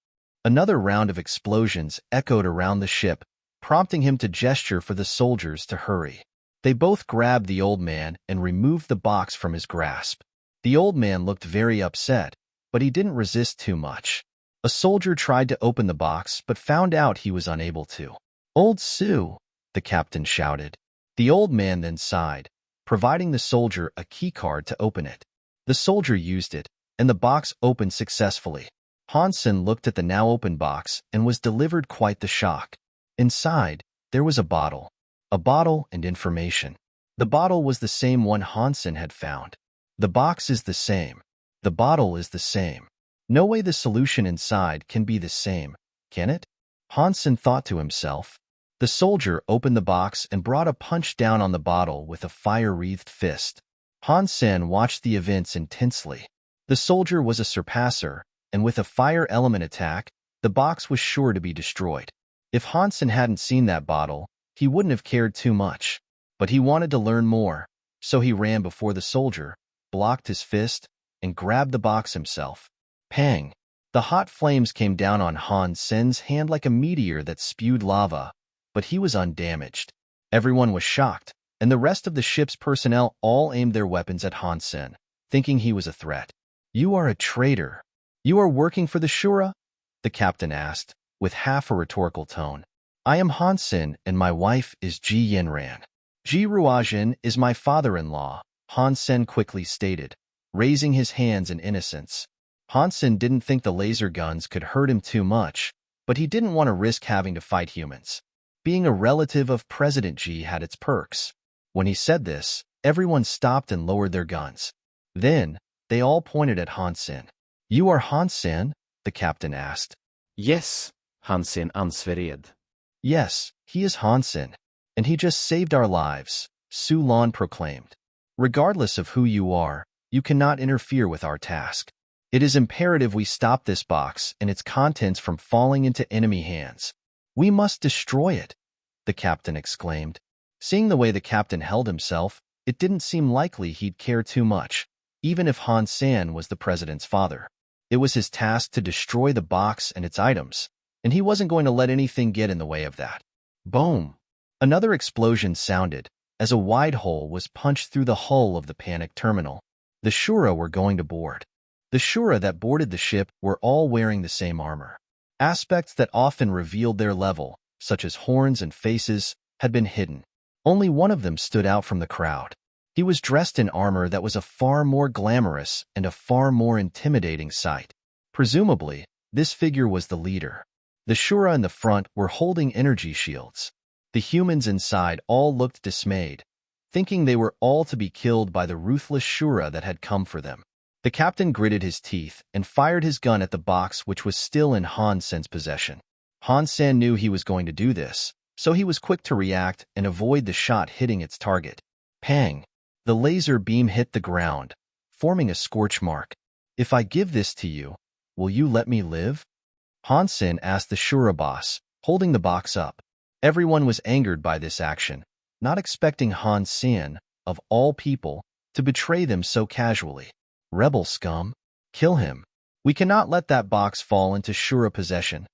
Another round of explosions echoed around the ship, prompting him to gesture for the soldiers to hurry. They both grabbed the old man and removed the box from his grasp. The old man looked very upset, but he didn't resist too much. A soldier tried to open the box but found out he was unable to. "Old Sue," the captain shouted. The old man then sighed, providing the soldier a key card to open it. The soldier used it, and the box opened successfully. Han Sen looked at the now open box and was delivered quite the shock. Inside, there was a bottle and information. The bottle was the same one Han Sen had found. The box is the same. The bottle is the same. No way the solution inside can be the same, can it? Han Sen thought to himself. The soldier opened the box and brought a punch down on the bottle with a fire-wreathed fist. Han Sen watched the events intensely. The soldier was a surpasser, and with a fire element attack, the box was sure to be destroyed. If Han Sen hadn't seen that bottle, he wouldn't have cared too much. But he wanted to learn more, so he ran before the soldier, blocked his fist, and grabbed the box himself. Pang! The hot flames came down on Han Sen's hand like a meteor that spewed lava, but he was undamaged. Everyone was shocked, and the rest of the ship's personnel all aimed their weapons at Han Sen, thinking he was a threat. "You are a traitor. You are working for the Shura?" the captain asked, with half a rhetorical tone. "I am Han Sen, and my wife is Ji Yinran. Ji Ruajin is my father-in-law," Han Sen quickly stated, raising his hands in innocence. Han Sen didn't think the laser guns could hurt him too much, but he didn't want to risk having to fight humans. Being a relative of President Ji had its perks. When he said this, everyone stopped and lowered their guns. Then, they all pointed at Han Sen. "You are Han Sen?" the captain asked. Yes, Han Sen ansvarig. "Yes, he is Han Sen, and he just saved our lives," Su Lan proclaimed. "Regardless of who you are, you cannot interfere with our task. It is imperative we stop this box and its contents from falling into enemy hands. We must destroy it," the captain exclaimed. Seeing the way the captain held himself, it didn't seem likely he'd care too much, even if Han Sen was the president's father. It was his task to destroy the box and its items, and he wasn't going to let anything get in the way of that. Boom! Another explosion sounded, as a wide hole was punched through the hull of the panicked terminal. The Shura were going to board. The Shura that boarded the ship were all wearing the same armor. Aspects that often revealed their level, such as horns and faces, had been hidden. Only one of them stood out from the crowd. He was dressed in armor that was a far more glamorous and a far more intimidating sight. Presumably, this figure was the leader. The Shura in the front were holding energy shields. The humans inside all looked dismayed, thinking they were all to be killed by the ruthless Shura that had come for them. The captain gritted his teeth and fired his gun at the box which was still in Han Sen's possession. Han Sen knew he was going to do this, so he was quick to react and avoid the shot hitting its target. Pang! The laser beam hit the ground, forming a scorch mark. "If I give this to you, will you let me live?" Han Sen asked the Shura boss, holding the box up. Everyone was angered by this action, not expecting Han Sen, of all people, to betray them so casually. "Rebel scum! Kill him! We cannot let that box fall into Shura possession."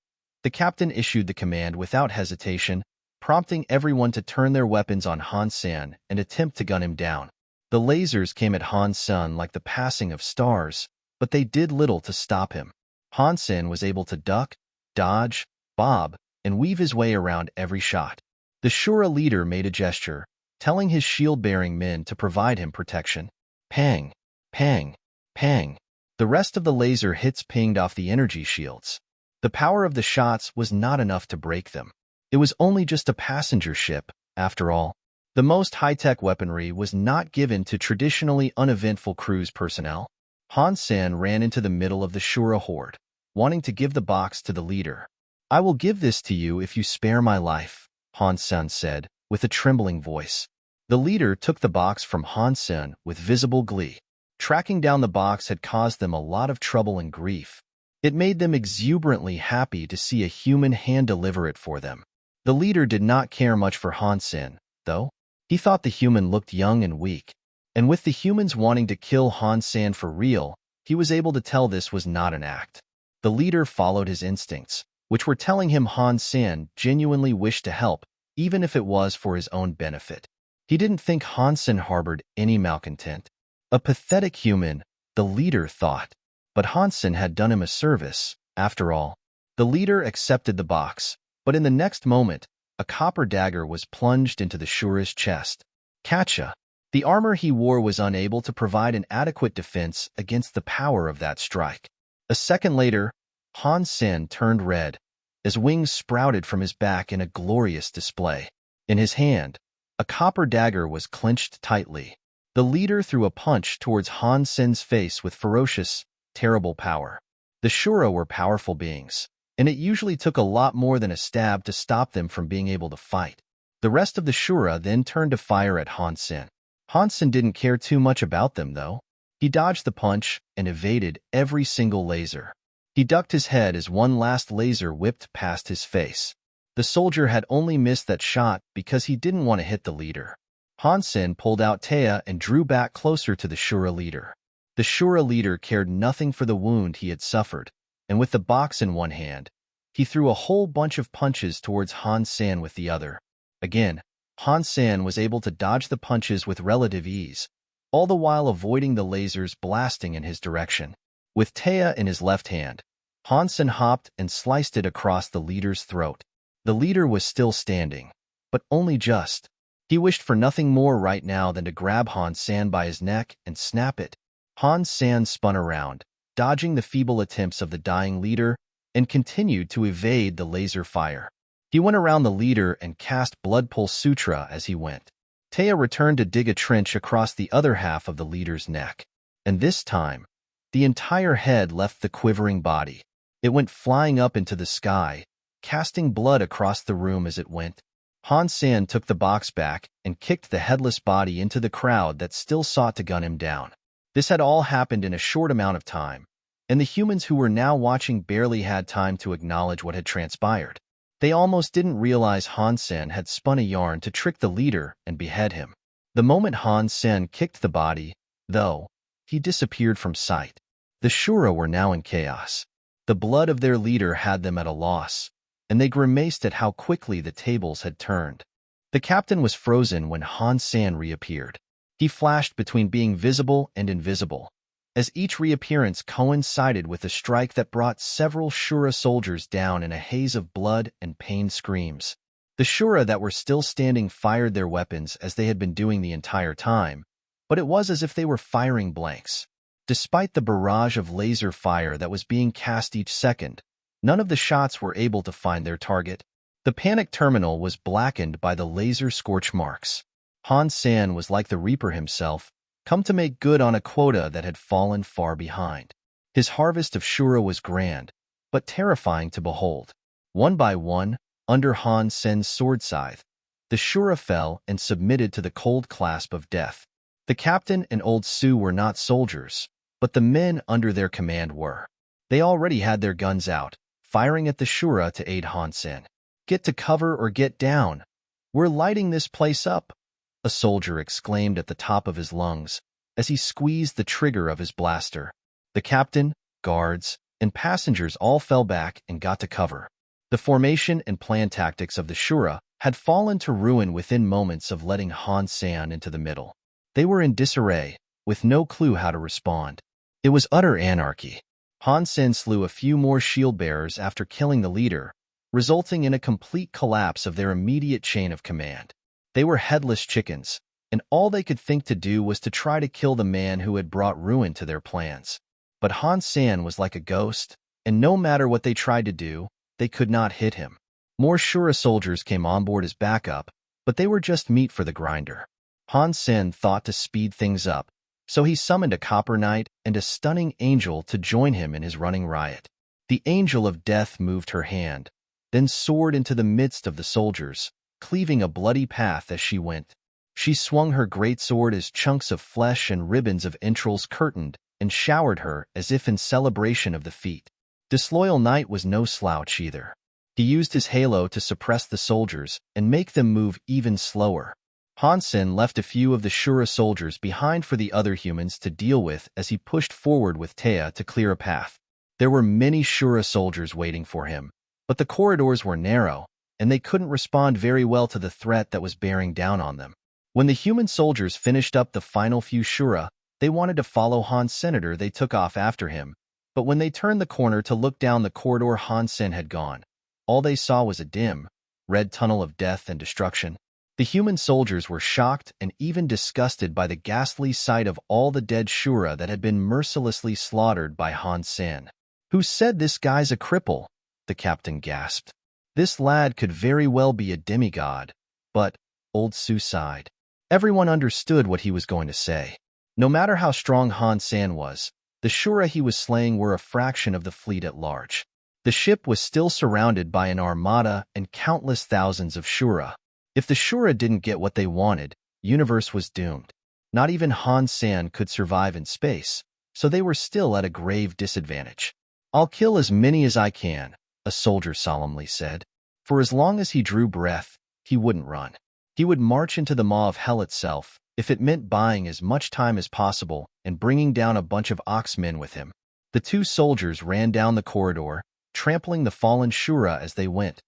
The captain issued the command without hesitation, prompting everyone to turn their weapons on Han Sen and attempt to gun him down. The lasers came at Han Sen like the passing of stars, but they did little to stop him. Han Sen was able to duck, dodge, bob, and weave his way around every shot. The Shura leader made a gesture, telling his shield-bearing men to provide him protection. Pang! Pang! Pang! The rest of the laser hits pinged off the energy shields. The power of the shots was not enough to break them. It was only just a passenger ship, After all, the most high-tech weaponry was not given to traditionally uneventful cruise personnel. Han Sen ran into the middle of the Shura horde, wanting to give the box to the leader. "I will give this to you if you spare my life," Han Sen said, with a trembling voice. The leader took the box from Han Sen with visible glee. Tracking down the box had caused them a lot of trouble and grief. It made them exuberantly happy to see a human hand deliver it for them. The leader did not care much for Han Sen, though. He thought the human looked young and weak. And with the humans wanting to kill Han Sen for real, he was able to tell this was not an act. The leader followed his instincts, which were telling him Han Sen genuinely wished to help, even if it was for his own benefit. He didn't think Han Sen harbored any malcontent. A pathetic human, the leader thought. But Han Sen had done him a service, after all. The leader accepted the box, but in the next moment, a copper dagger was plunged into the Shura's chest. Catcha. The armor he wore was unable to provide an adequate defense against the power of that strike. A second later, Han Sen turned red, as wings sprouted from his back in a glorious display. In his hand, a copper dagger was clenched tightly. The leader threw a punch towards Han Sen's face with ferocious, terrible power. The Shura were powerful beings, and it usually took a lot more than a stab to stop them from being able to fight. The rest of the Shura then turned to fire at Han Sen. Han Sen didn't care too much about them, though. He dodged the punch and evaded every single laser. He ducked his head as one last laser whipped past his face. The soldier had only missed that shot because he didn't want to hit the leader. Han Sen pulled out Taya and drew back closer to the Shura leader. The Shura leader cared nothing for the wound he had suffered, and with the box in one hand, he threw a whole bunch of punches towards Han Sen with the other. Again, Han Sen was able to dodge the punches with relative ease, all the while avoiding the lasers blasting in his direction. With Taya in his left hand, Han Sen hopped and sliced it across the leader's throat. The leader was still standing, but only just. He wished for nothing more right now than to grab Han Sen by his neck and snap it. Han Sen spun around, dodging the feeble attempts of the dying leader, and continued to evade the laser fire. He went around the leader and cast Blood Pulse Sutra as he went. Taya returned to dig a trench across the other half of the leader's neck. And this time, the entire head left the quivering body. It went flying up into the sky, casting blood across the room as it went. Han Sen took the box back and kicked the headless body into the crowd that still sought to gun him down. This had all happened in a short amount of time, and the humans who were now watching barely had time to acknowledge what had transpired. They almost didn't realize Han Sen had spun a yarn to trick the leader and behead him. The moment Han Sen kicked the body, though, he disappeared from sight. The Shura were now in chaos. The blood of their leader had them at a loss, and they grimaced at how quickly the tables had turned. The captain was frozen when Han Sen reappeared. He flashed between being visible and invisible, as each reappearance coincided with a strike that brought several Shura soldiers down in a haze of blood and pained screams. The Shura that were still standing fired their weapons as they had been doing the entire time, but it was as if they were firing blanks. Despite the barrage of laser fire that was being cast each second, none of the shots were able to find their target. The panic terminal was blackened by the laser scorch marks. Han Sen was like the Reaper himself, come to make good on a quota that had fallen far behind. His harvest of Shura was grand, but terrifying to behold. One by one, under Han Sen's sword scythe, the Shura fell and submitted to the cold clasp of death. The captain and old Su were not soldiers, but the men under their command were. They already had their guns out, firing at the Shura to aid Han Sen. "Get to cover or get down. We're lighting this place up," a soldier exclaimed at the top of his lungs as he squeezed the trigger of his blaster. The captain, guards, and passengers all fell back and got to cover. The formation and plan tactics of the Shura had fallen to ruin within moments of letting Han Sen into the middle. They were in disarray, with no clue how to respond. It was utter anarchy. Han Sen slew a few more shield bearers after killing the leader, resulting in a complete collapse of their immediate chain of command. They were headless chickens, and all they could think to do was to try to kill the man who had brought ruin to their plans. But Han Sen was like a ghost, and no matter what they tried to do, they could not hit him. More Shura soldiers came on board as backup, but they were just meat for the grinder. Han Sen thought to speed things up, so he summoned a copper knight and a stunning angel to join him in his running riot. The angel of death moved her hand, then soared into the midst of the soldiers, cleaving a bloody path as she went. She swung her greatsword as chunks of flesh and ribbons of entrails curtained and showered her as if in celebration of the feat. Disloyal Knight was no slouch either. He used his halo to suppress the soldiers and make them move even slower. Han Sen left a few of the Shura soldiers behind for the other humans to deal with as he pushed forward with Taya to clear a path. There were many Shura soldiers waiting for him, but the corridors were narrow, and they couldn't respond very well to the threat that was bearing down on them. When the human soldiers finished up the final few Shura, they wanted to follow Han's senator. They took off after him, but when they turned the corner to look down the corridor Han Sen had gone, all they saw was a dim, red tunnel of death and destruction. The human soldiers were shocked and even disgusted by the ghastly sight of all the dead Shura that had been mercilessly slaughtered by Han Sen. "Who said this guy's a cripple?" the captain gasped. "This lad could very well be a demigod." But old Su sighed. Everyone understood what he was going to say. No matter how strong Han Sen was, the Shura he was slaying were a fraction of the fleet at large. The ship was still surrounded by an armada and countless thousands of Shura. If the Shura didn't get what they wanted, universe was doomed. Not even Han Sen could survive in space, so they were still at a grave disadvantage. "I'll kill as many as I can," a soldier solemnly said. For as long as he drew breath, he wouldn't run. He would march into the maw of hell itself, if it meant buying as much time as possible and bringing down a bunch of oxmen with him. The two soldiers ran down the corridor, trampling the fallen Shura as they went.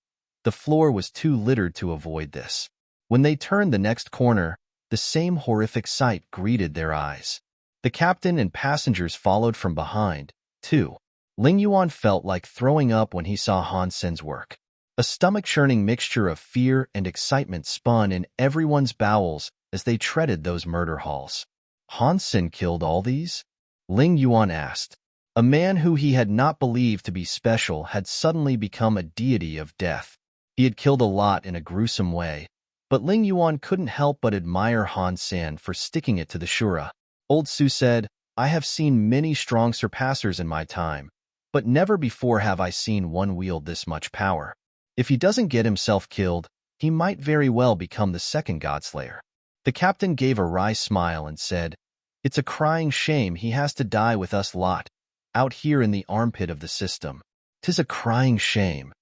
The floor was too littered to avoid this. When they turned the next corner, the same horrific sight greeted their eyes. The captain and passengers followed from behind, too. Ling Yuan felt like throwing up when he saw Han Sen's work. A stomach-churning mixture of fear and excitement spun in everyone's bowels as they treaded those murder halls. Han Sen killed all these? Ling Yuan asked. A man who he had not believed to be special had suddenly become a deity of death. He had killed a lot in a gruesome way, but Ling Yuan couldn't help but admire Han Sen for sticking it to the Shura. Old Su said, "I have seen many strong surpassers in my time, but never before have I seen one wield this much power. If he doesn't get himself killed, he might very well become the second Godslayer." The captain gave a wry smile and said, "It's a crying shame he has to die with us lot, out here in the armpit of the system. 'Tis a crying shame."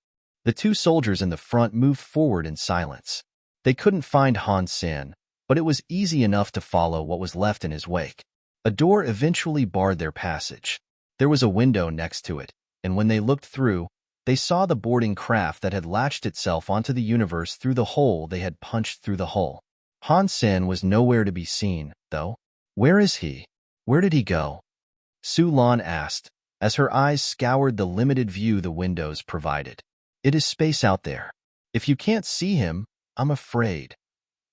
The two soldiers in the front moved forward in silence. They couldn't find Han Sen, but it was easy enough to follow what was left in his wake. A door eventually barred their passage. There was a window next to it, and when they looked through, they saw the boarding craft that had latched itself onto the universe through the hole they had punched through the hull. Han Sen was nowhere to be seen, though. "Where is he? Where did he go?" Su Lan asked, as her eyes scoured the limited view the windows provided. "It is space out there. If you can't see him, I'm afraid."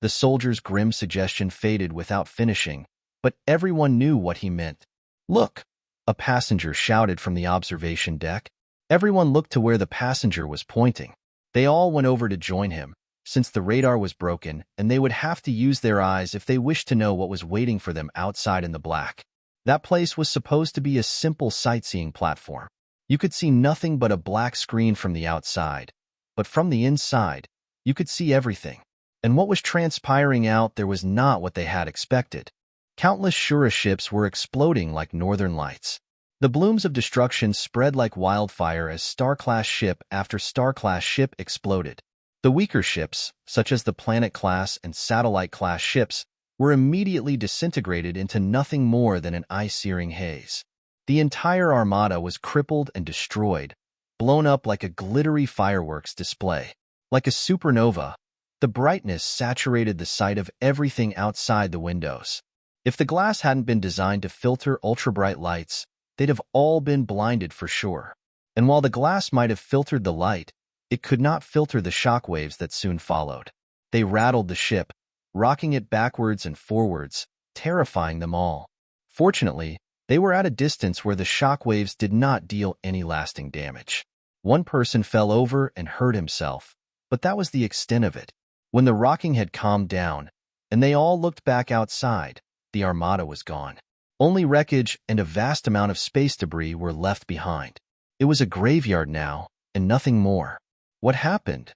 The soldier's grim suggestion faded without finishing, but everyone knew what he meant. "Look!" a passenger shouted from the observation deck. Everyone looked to where the passenger was pointing. They all went over to join him, since the radar was broken and they would have to use their eyes if they wished to know what was waiting for them outside in the black. That place was supposed to be a simple sightseeing platform. You could see nothing but a black screen from the outside, but from the inside, you could see everything. And what was transpiring out there was not what they had expected. Countless Shura ships were exploding like northern lights. The blooms of destruction spread like wildfire as Star-class ship after Star-class ship exploded. The weaker ships, such as the Planet-class and Satellite-class ships, were immediately disintegrated into nothing more than an eye-searing haze. The entire armada was crippled and destroyed, blown up like a glittery fireworks display. Like a supernova, the brightness saturated the sight of everything outside the windows. If the glass hadn't been designed to filter ultra-bright lights, they'd have all been blinded for sure. And while the glass might have filtered the light, it could not filter the shockwaves that soon followed. They rattled the ship, rocking it backwards and forwards, terrifying them all. Fortunately, they were at a distance where the shockwaves did not deal any lasting damage. One person fell over and hurt himself, but that was the extent of it. When the rocking had calmed down, and they all looked back outside, the armada was gone. Only wreckage and a vast amount of space debris were left behind. It was a graveyard now, and nothing more. What happened?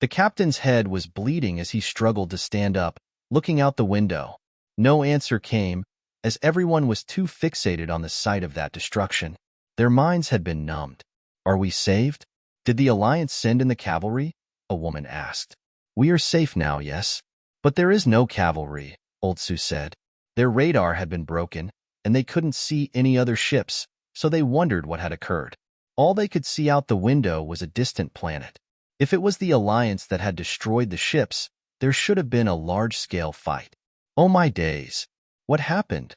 The captain's head was bleeding as he struggled to stand up, looking out the window. No answer came, as everyone was too fixated on the sight of that destruction. Their minds had been numbed. Are we saved? Did the Alliance send in the cavalry? A woman asked. We are safe now, yes. But there is no cavalry, Old Su said. Their radar had been broken, and they couldn't see any other ships, so they wondered what had occurred. All they could see out the window was a distant planet. If it was the Alliance that had destroyed the ships, there should have been a large-scale fight. Oh my days! What happened?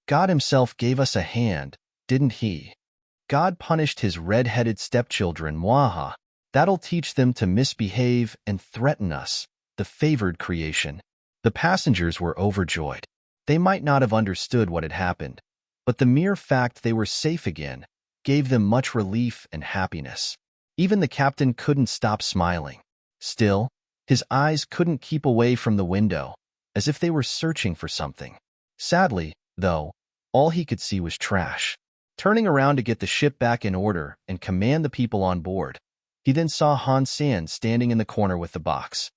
God himself gave us a hand, didn't he? God punished his red-headed stepchildren, Mwaha. That'll teach them to misbehave and threaten us, the favored creation. The passengers were overjoyed. They might not have understood what had happened, but the mere fact they were safe again gave them much relief and happiness. Even the captain couldn't stop smiling. Still, his eyes couldn't keep away from the window, as if they were searching for something. Sadly, though, all he could see was trash. Turning around to get the ship back in order and command the people on board, he then saw Han Sen standing in the corner with the box.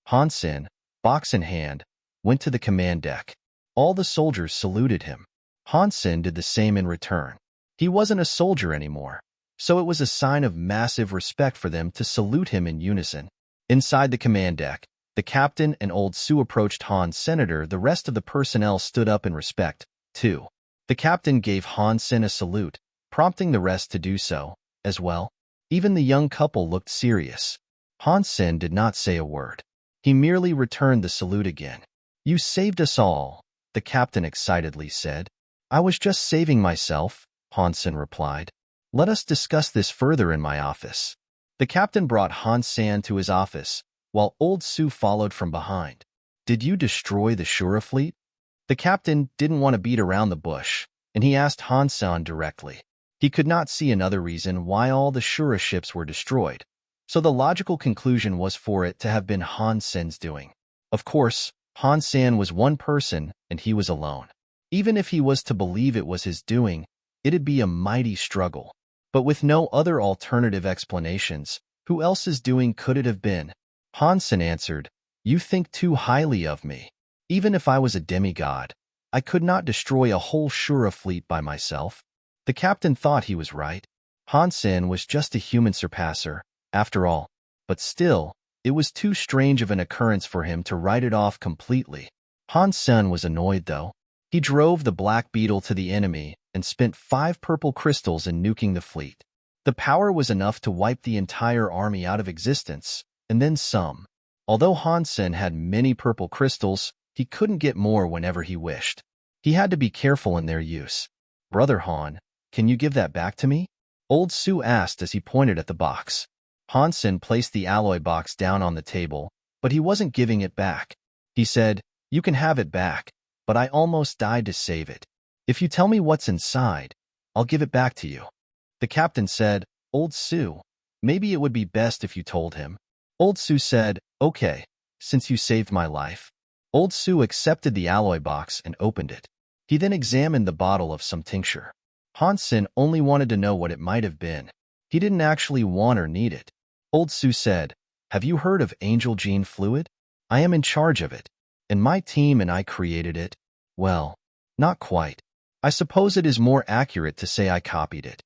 Han Sen, box in hand, went to the command deck. All the soldiers saluted him. Han Sen did the same in return. He wasn't a soldier anymore, so it was a sign of massive respect for them to salute him in unison. Inside the command deck, the captain and Old Su approached Han Senator. The rest of the personnel stood up in respect, too. The captain gave Han Sen a salute, prompting the rest to do so, as well. Even the young couple looked serious. Han Sen did not say a word. He merely returned the salute again. You saved us all, the captain excitedly said. I was just saving myself, Han Sen replied. Let us discuss this further in my office. The captain brought Han Sen to his office, while Old Su followed from behind. Did you destroy the Shura fleet? The captain didn't want to beat around the bush, and he asked Han Sen directly. He could not see another reason why all the Shura ships were destroyed, so the logical conclusion was for it to have been Han Sen's doing. Of course, Han Sen was one person, and he was alone. Even if he was to believe it was his doing, it'd be a mighty struggle. But with no other alternative explanations, who else's doing could it have been? Han Sen answered, You think too highly of me. Even if I was a demigod, I could not destroy a whole Shura fleet by myself. The captain thought he was right. Han Sen was just a human surpasser, after all, but still, it was too strange of an occurrence for him to write it off completely. Han Sen was annoyed, though. He drove the Black Beetle to the enemy and spent 5 purple crystals in nuking the fleet. The power was enough to wipe the entire army out of existence, and then some. Although Han Sen had many purple crystals, he couldn't get more whenever he wished. He had to be careful in their use. Brother Han, can you give that back to me? Old Su asked as he pointed at the box. Han Sen placed the alloy box down on the table, but he wasn't giving it back. He said, You can have it back, but I almost died to save it. If you tell me what's inside, I'll give it back to you. The captain said, Old Su, maybe it would be best if you told him. Old Su said, Okay, since you saved my life. Old Su accepted the alloy box and opened it. He then examined the bottle of some tincture. Han Sen only wanted to know what it might have been. He didn't actually want or need it. Old Su said, Have you heard of Angel Gene Fluid? I am in charge of it, and my team and I created it. Well, not quite. I suppose it is more accurate to say I copied it.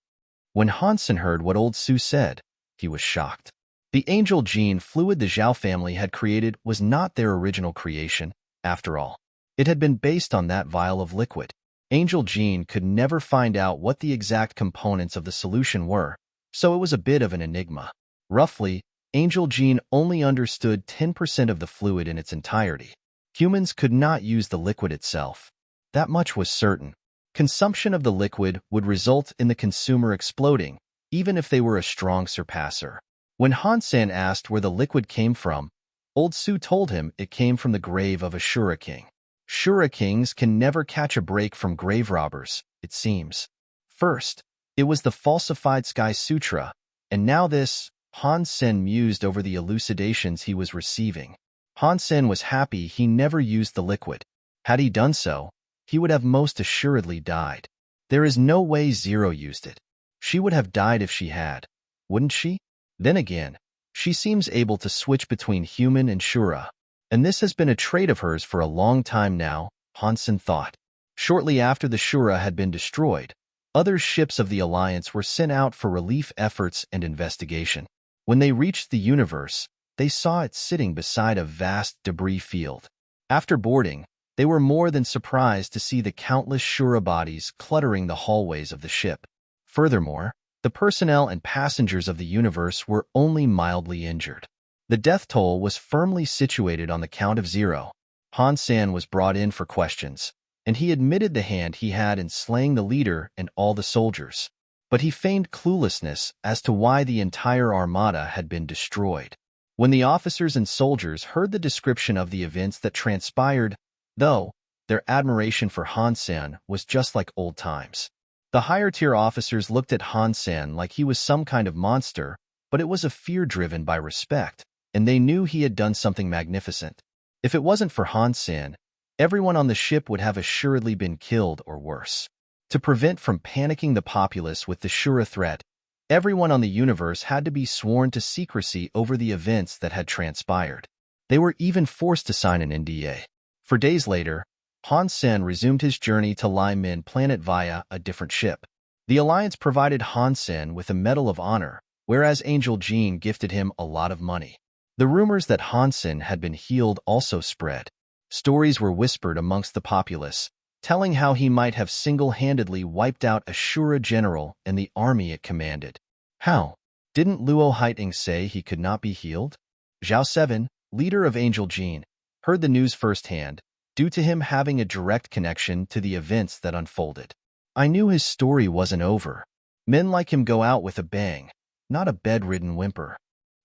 When Han Sen heard what Old Su said, he was shocked. The Angel Gene Fluid the Zhao family had created was not their original creation, after all. It had been based on that vial of liquid. Angel Gene could never find out what the exact components of the solution were, so it was a bit of an enigma. Roughly, Angel Gene only understood 10% of the fluid in its entirety. Humans could not use the liquid itself. That much was certain. Consumption of the liquid would result in the consumer exploding, even if they were a strong surpasser. When Han Sen asked where the liquid came from, Old Su told him it came from the grave of a Shura king. Shura kings can never catch a break from grave robbers, it seems. First, it was the falsified Sky Sutra, and now this. Han Sen mused over the elucidations he was receiving. Han Sen was happy he never used the liquid. Had he done so, he would have most assuredly died. There is no way Zero used it. She would have died if she had, wouldn't she? Then again, she seems able to switch between human and Shura, and this has been a trait of hers for a long time now, Han Sen thought. Shortly after the Shura had been destroyed, other ships of the Alliance were sent out for relief efforts and investigation. When they reached the universe, they saw it sitting beside a vast debris field. After boarding, they were more than surprised to see the countless Shura bodies cluttering the hallways of the ship. Furthermore, the personnel and passengers of the universe were only mildly injured. The death toll was firmly situated on the count of 0. Han Sen was brought in for questions, and he admitted the hand he had in slaying the leader and all the soldiers. But he feigned cluelessness as to why the entire armada had been destroyed. When the officers and soldiers heard the description of the events that transpired, though, their admiration for Han Sen was just like old times. The higher-tier officers looked at Han Sen like he was some kind of monster, but it was a fear driven by respect, and they knew he had done something magnificent. If it wasn't for Han Sen, everyone on the ship would have assuredly been killed or worse. To prevent from panicking the populace with the Shura threat, everyone on the universe had to be sworn to secrecy over the events that had transpired. They were even forced to sign an NDA. For days later, Han Sen resumed his journey to Lai Min planet via a different ship. The Alliance provided Han Sen with a Medal of Honor, whereas Angel Jean gifted him a lot of money. The rumors that Han Sen had been healed also spread. Stories were whispered amongst the populace, telling how he might have single-handedly wiped out a Shura general and the army it commanded. How? Didn't Luo Haiting say he could not be healed? Zhao 7, leader of Angel Jean, heard the news firsthand, due to him having a direct connection to the events that unfolded. I knew his story wasn't over. Men like him go out with a bang, not a bedridden whimper.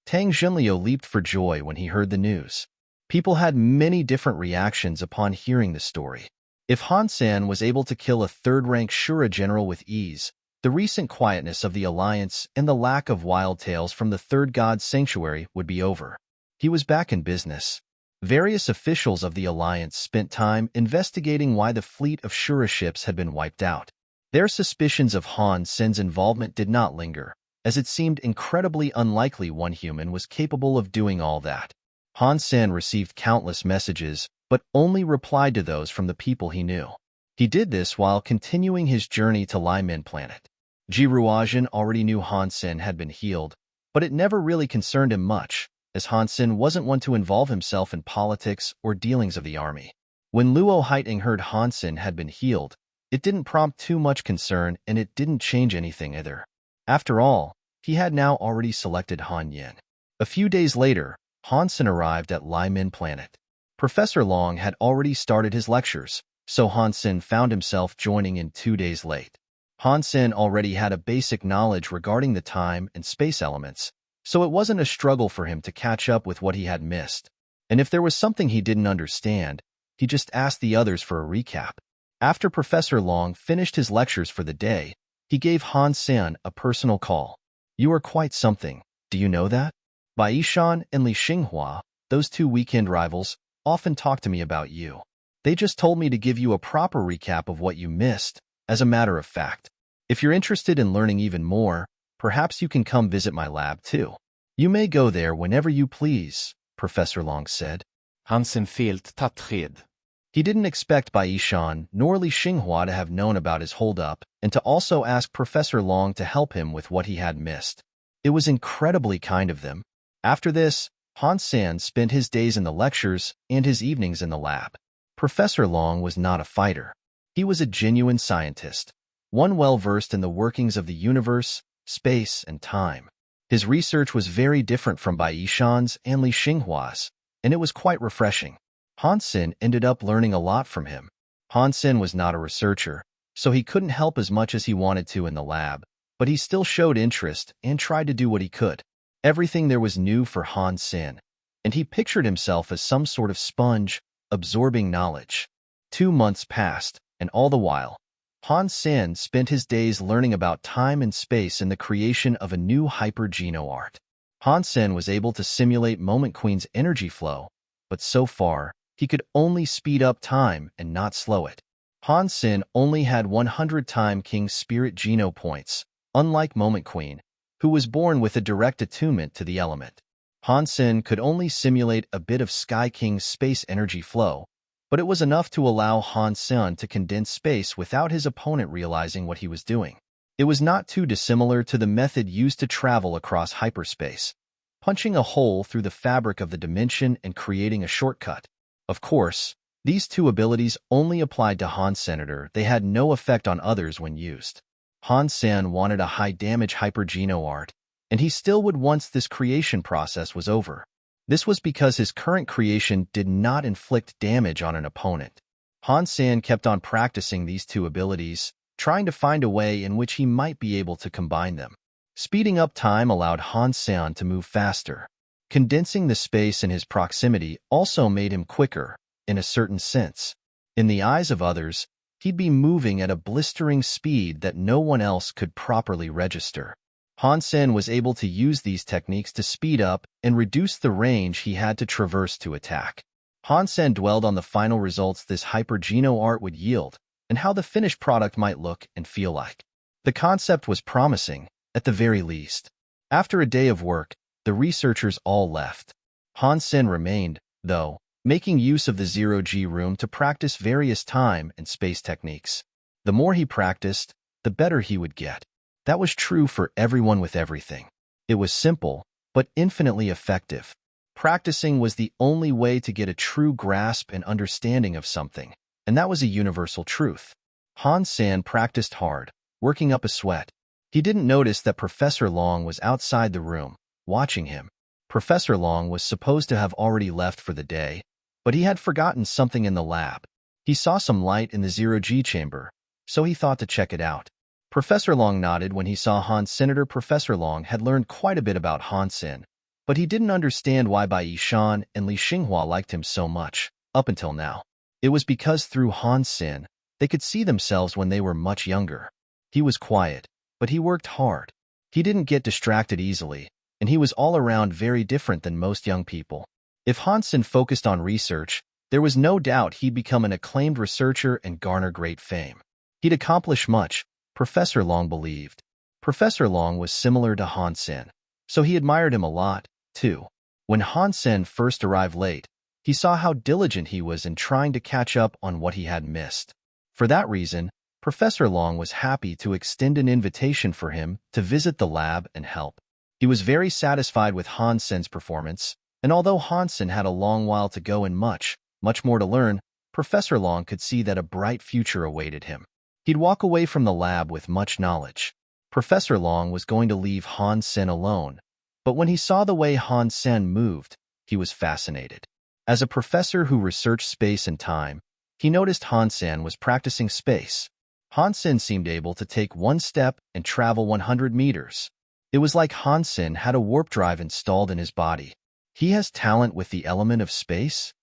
Tang Zhenliu leaped for joy when he heard the news. People had many different reactions upon hearing the story. If Han Sen was able to kill a third-rank Shura general with ease, the recent quietness of the Alliance and the lack of wild tales from the Third God's Sanctuary would be over. He was back in business. Various officials of the Alliance spent time investigating why the fleet of Shura ships had been wiped out. Their suspicions of Han Sen's involvement did not linger, as it seemed incredibly unlikely one human was capable of doing all that. Han Sen received countless messages, but only replied to those from the people he knew. He did this while continuing his journey to Lai Min planet. Ji Ruojian already knew Han Sen had been healed, but it never really concerned him much, as Han Sen wasn't one to involve himself in politics or dealings of the army. When Luo Haiting heard Han Sen had been healed, it didn't prompt too much concern and it didn't change anything either. After all, he had now already selected Han Yin. A few days later, Han Sen arrived at Lai Min planet. Professor Long had already started his lectures, so Han Sen found himself joining in 2 days late. Han Sen already had a basic knowledge regarding the time and space elements, so it wasn't a struggle for him to catch up with what he had missed. And if there was something he didn't understand, he just asked the others for a recap. After Professor Long finished his lectures for the day, he gave Han Sen a personal call. You are quite something, do you know that? Bai Yishan and Li Xinghua, those 2 weekend rivals, often talk to me about you. They just told me to give you a proper recap of what you missed, as a matter of fact. If you're interested in learning even more, perhaps you can come visit my lab too. You may go there whenever you please, Professor Long said. Han Sen felt tattred. He didn't expect Bai Yishan nor Li Xinghua to have known about his holdup and to also ask Professor Long to help him with what he had missed. It was incredibly kind of them. After this, Han Sen spent his days in the lectures and his evenings in the lab. Professor Long was not a fighter. He was a genuine scientist, one well-versed in the workings of the universe, space, and time. His research was very different from Bai Yishan's and Li Xinghua's, and it was quite refreshing. Han Sen ended up learning a lot from him. Han Sen was not a researcher, so he couldn't help as much as he wanted to in the lab, but he still showed interest and tried to do what he could. Everything there was new for Han Sen, and he pictured himself as some sort of sponge, absorbing knowledge. 2 months passed, and all the while, Han Sen spent his days learning about time and space in the creation of a new hyper-geno art. Han Sen was able to simulate Moment Queen's energy flow, but so far, he could only speed up time and not slow it. Han Sen only had 100 Time King's Spirit Geno points, unlike Moment Queen, who was born with a direct attunement to the element. Han Sen could only simulate a bit of Sky King's space energy flow, but it was enough to allow Han Sen to condense space without his opponent realizing what he was doing. It was not too dissimilar to the method used to travel across hyperspace, punching a hole through the fabric of the dimension and creating a shortcut. Of course, these two abilities only applied to Han Senator. They had no effect on others when used. Han Sen wanted a high-damage Hyper-Geno art, and he still would once this creation process was over. This was because his current creation did not inflict damage on an opponent. Han Sen kept on practicing these two abilities, trying to find a way in which he might be able to combine them. Speeding up time allowed Han Sen to move faster. Condensing the space in his proximity also made him quicker, in a certain sense. In the eyes of others, he'd be moving at a blistering speed that no one else could properly register. Han Sen was able to use these techniques to speed up and reduce the range he had to traverse to attack. Han Sen dwelled on the final results this Hyper-Geno art would yield, and how the finished product might look and feel like. The concept was promising, at the very least. After a day of work, the researchers all left. Han Sen remained, though, making use of the zero-G room to practice various time and space techniques. The more he practiced, the better he would get. That was true for everyone with everything. It was simple, but infinitely effective. Practicing was the only way to get a true grasp and understanding of something, and that was a universal truth. Han Sen practiced hard, working up a sweat. He didn't notice that Professor Long was outside the room, watching him. Professor Long was supposed to have already left for the day, but he had forgotten something in the lab. He saw some light in the zero-G chamber, so he thought to check it out. Professor Long nodded when he saw Han Senator. Professor Long had learned quite a bit about Han Sen, but he didn't understand why Bai Yishan and Li Xinghua liked him so much, up until now. It was because through Han Sen, they could see themselves when they were much younger. He was quiet, but he worked hard. He didn't get distracted easily, and he was all around very different than most young people. If Han Sen focused on research, there was no doubt he'd become an acclaimed researcher and garner great fame. He'd accomplish much, Professor Long believed. Professor Long was similar to Han Sen, so he admired him a lot, too. When Han Sen first arrived late, he saw how diligent he was in trying to catch up on what he had missed. For that reason, Professor Long was happy to extend an invitation for him to visit the lab and help. He was very satisfied with Han Sen's performance, and although Han Sen had a long while to go and much more to learn, Professor Long could see that a bright future awaited him. He'd walk away from the lab with much knowledge. Professor Long was going to leave Han Sen alone, but when he saw the way Han Sen moved, he was fascinated. As a professor who researched space and time, he noticed Han Sen was practicing space. Han Sen seemed able to take one step and travel 100 meters. It was like Han Sen had a warp drive installed in his body. He has talent with the element of space?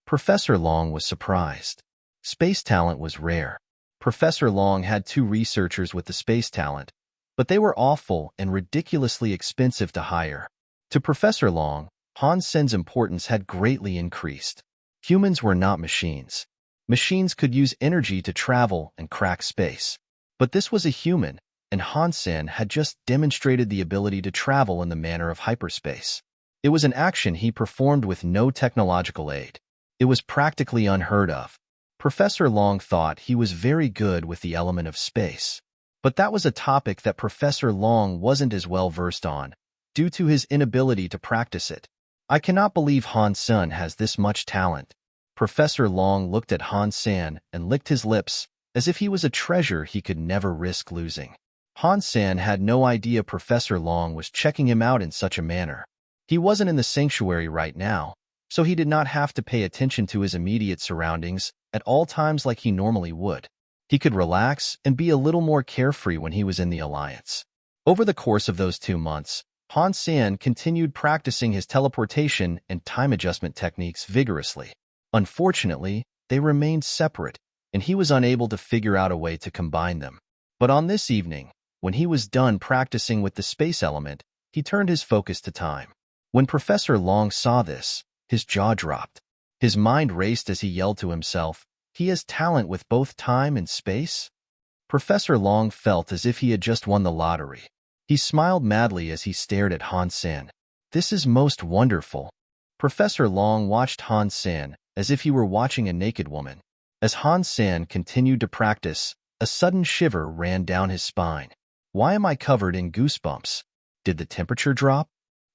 Professor Long was surprised. Space talent was rare. Professor Long had 2 researchers with the space talent, but they were awful and ridiculously expensive to hire. To Professor Long, Han Sen's importance had greatly increased. Humans were not machines. Machines could use energy to travel and crack space. But this was a human, and Han Sen had just demonstrated the ability to travel in the manner of hyperspace. It was an action he performed with no technological aid. It was practically unheard of. Professor Long thought he was very good with the element of space. But that was a topic that Professor Long wasn't as well versed on, due to his inability to practice it. I cannot believe Han Sen has this much talent. Professor Long looked at Han Sen and licked his lips, as if he was a treasure he could never risk losing. Han Sen had no idea Professor Long was checking him out in such a manner. He wasn't in the sanctuary right now, so he did not have to pay attention to his immediate surroundings at all times like he normally would. He could relax and be a little more carefree when he was in the Alliance. Over the course of those 2 months, Han Sen continued practicing his teleportation and time adjustment techniques vigorously. Unfortunately, they remained separate, and he was unable to figure out a way to combine them. But on this evening, when he was done practicing with the space element, he turned his focus to time. When Professor Long saw this, his jaw dropped. His mind raced as he yelled to himself, "He has talent with both time and space?" Professor Long felt as if he had just won the lottery. He smiled madly as he stared at Han Sen. "This is most wonderful." Professor Long watched Han Sen as if he were watching a naked woman. As Han Sen continued to practice, a sudden shiver ran down his spine. "Why am I covered in goosebumps? Did the temperature drop?"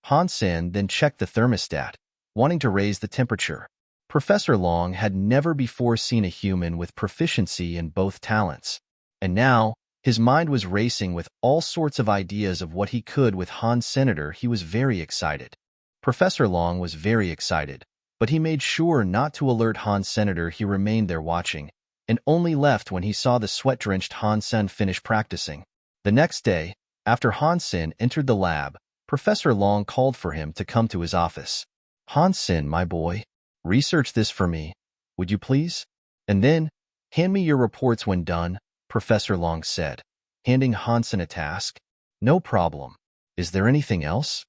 Han Sen then checked the thermostat, wanting to raise the temperature. Professor Long had never before seen a human with proficiency in both talents. And now, his mind was racing with all sorts of ideas of what he could with Han Senator. He was very excited. Professor Long was very excited, but he made sure not to alert Han Senator. He remained there watching, and only left when he saw the sweat-drenched Han Sen finish practicing. The next day, after Han Sen entered the lab, Professor Long called for him to come to his office. "Han Sen, my boy, research this for me, would you please? And then, hand me your reports when done," Professor Long said, handing Han Sen a task. "No problem. Is there anything else?"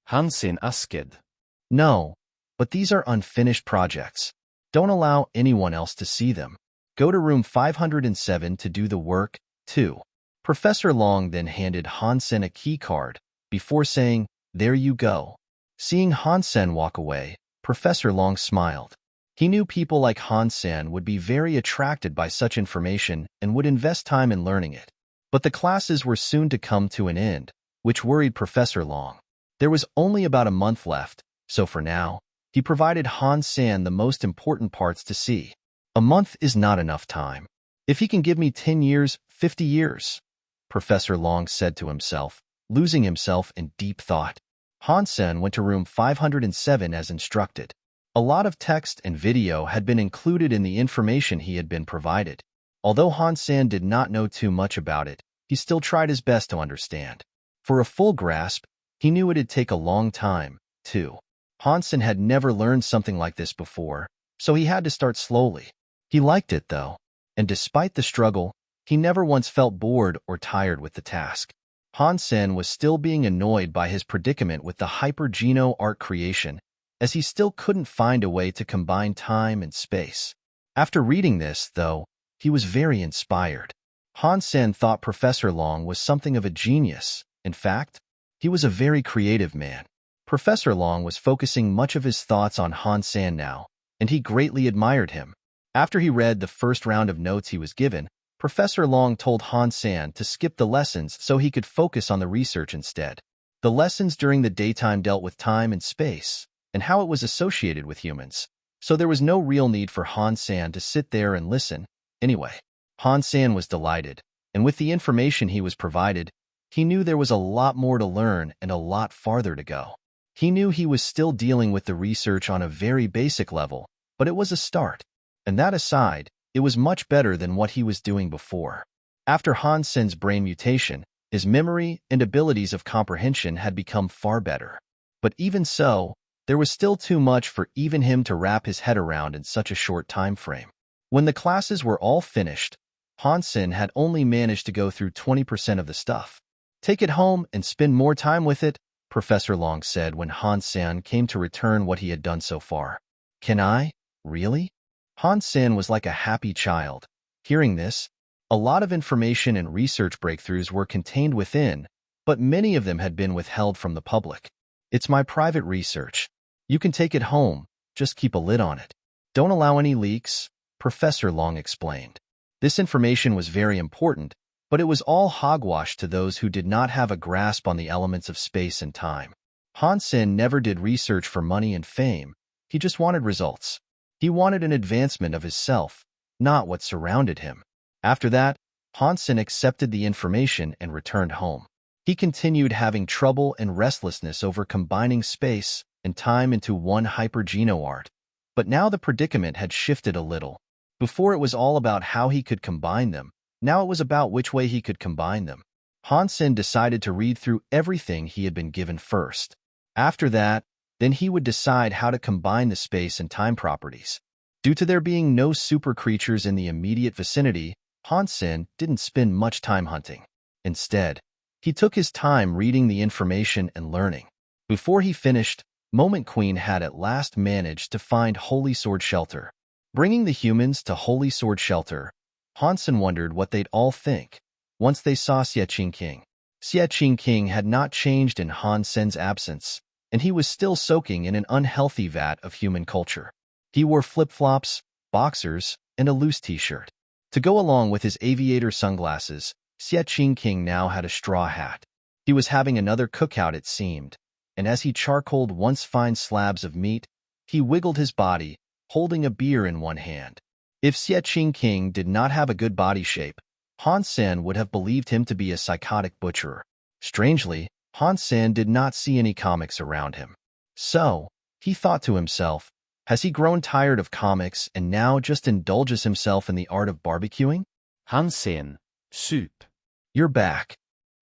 Han Sen asked. "No, but these are unfinished projects. Don't allow anyone else to see them. Go to room 507 to do the work, too." Professor Long then handed Han Sen a key card before saying, "There you go." Seeing Han Sen walk away, Professor Long smiled. He knew people like Han Sen would be very attracted by such information and would invest time in learning it. But the classes were soon to come to an end, which worried Professor Long. There was only about a month left, so for now, he provided Han Sen the most important parts to see. A month is not enough time. If he can give me 10 years, 50 years, Professor Long said to himself, losing himself in deep thought. Han Sen went to room 507 as instructed. A lot of text and video had been included in the information he had been provided. Although Han Sen did not know too much about it, he still tried his best to understand. For a full grasp, he knew it'd take a long time, too. Han Sen had never learned something like this before, so he had to start slowly. He liked it, though, and despite the struggle, he never once felt bored or tired with the task. Han Sen was still being annoyed by his predicament with the hyper-geno art creation, as he still couldn't find a way to combine time and space. After reading this, though, he was very inspired. Han Sen thought Professor Long was something of a genius. In fact, he was a very creative man. Professor Long was focusing much of his thoughts on Han Sen now, and he greatly admired him. After he read the first round of notes he was given, Professor Long told Han Sen to skip the lessons so he could focus on the research instead. The lessons during the daytime dealt with time and space, and how it was associated with humans, so there was no real need for Han Sen to sit there and listen. Anyway, Han Sen was delighted, and with the information he was provided, he knew there was a lot more to learn and a lot farther to go. He knew he was still dealing with the research on a very basic level, but it was a start. And that aside, it was much better than what he was doing before. After Han Sen's brain mutation, his memory and abilities of comprehension had become far better. But even so, there was still too much for even him to wrap his head around in such a short time frame. When the classes were all finished, Han Sen had only managed to go through 20% of the stuff. "Take it home and spend more time with it," Professor Long said when Han Sen came to return what he had done so far. "Can I? Really?" Han Sen was like a happy child. Hearing this, a lot of information and research breakthroughs were contained within, but many of them had been withheld from the public. "It's my private research. You can take it home, just keep a lid on it. Don't allow any leaks," Professor Long explained. This information was very important, but it was all hogwash to those who did not have a grasp on the elements of space and time. Han Sen never did research for money and fame. He just wanted results. He wanted an advancement of himself, not what surrounded him. After that, Han Sen accepted the information and returned home. He continued having trouble and restlessness over combining space and time into one hyper-geno art. But now the predicament had shifted a little. Before it was all about how he could combine them, now it was about which way he could combine them. Han Sen decided to read through everything he had been given first. After that, then he would decide how to combine the space and time properties. Due to there being no super creatures in the immediate vicinity, Han Sen didn't spend much time hunting. Instead, he took his time reading the information and learning. Before he finished, Moment Queen had at last managed to find Holy Sword Shelter. Bringing the humans to Holy Sword Shelter, Han Sen wondered what they'd all think once they saw Xie King. Xie King had not changed in Han Sen's absence, and he was still soaking in an unhealthy vat of human culture. He wore flip-flops, boxers, and a loose t-shirt. To go along with his aviator sunglasses, Xie King now had a straw hat. He was having another cookout, it seemed, and as he charcoaled once fine slabs of meat, he wiggled his body, holding a beer in one hand. If Xie King did not have a good body shape, Han Sen would have believed him to be a psychotic butcherer. Strangely, Han Sen did not see any comics around him. So, he thought to himself, has he grown tired of comics and now just indulges himself in the art of barbecuing? Han Sen, soup. You're back.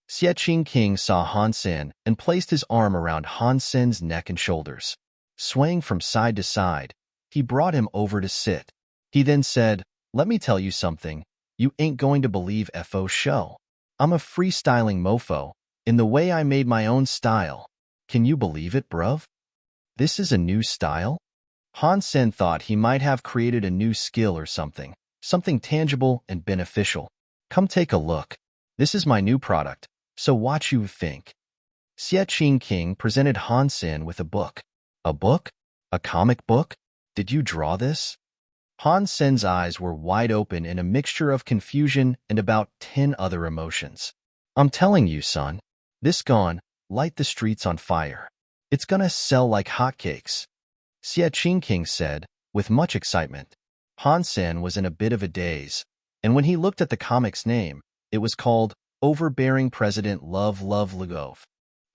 Xie King saw Han Sen and placed his arm around Han Sen's neck and shoulders. Swaying from side to side, he brought him over to sit. He then said, let me tell you something. You ain't going to believe FO's show. I'm a freestyling mofo, in the way I made my own style. Can you believe it, bruv? This is a new style? Han Sen thought he might have created a new skill or something tangible and beneficial. Come take a look. This is my new product, so what you think? Xie King presented Han Sen with a book. A book? A comic book? Did you draw this? Han Sen's eyes were wide open in a mixture of confusion and about 10 other emotions. I'm telling you, son, this gone, light the streets on fire. It's gonna sell like hotcakes. Xie King said, with much excitement. Han Sen was in a bit of a daze, and when he looked at the comic's name, it was called Overbearing President Love Lugov.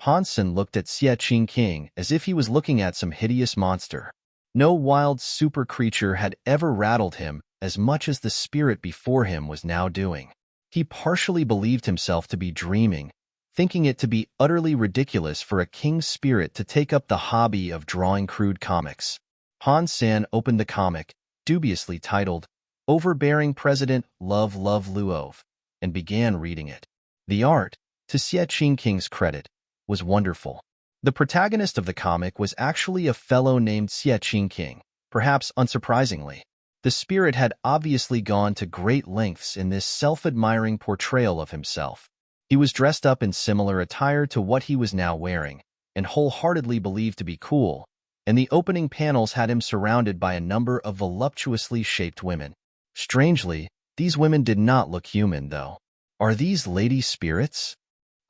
Han Sen looked at Xie King as if he was looking at some hideous monster. No wild super creature had ever rattled him as much as the spirit before him was now doing. He partially believed himself to be dreaming, thinking it to be utterly ridiculous for a king's spirit to take up the hobby of drawing crude comics. Han Sen opened the comic, dubiously titled Overbearing President Love Luov, and began reading it. The art, to Xie King's credit, was wonderful. The protagonist of the comic was actually a fellow named Xie King, perhaps unsurprisingly. The spirit had obviously gone to great lengths in this self-admiring portrayal of himself. He was dressed up in similar attire to what he was now wearing, and wholeheartedly believed to be cool, and the opening panels had him surrounded by a number of voluptuously shaped women. Strangely, these women did not look human, though. Are these lady spirits?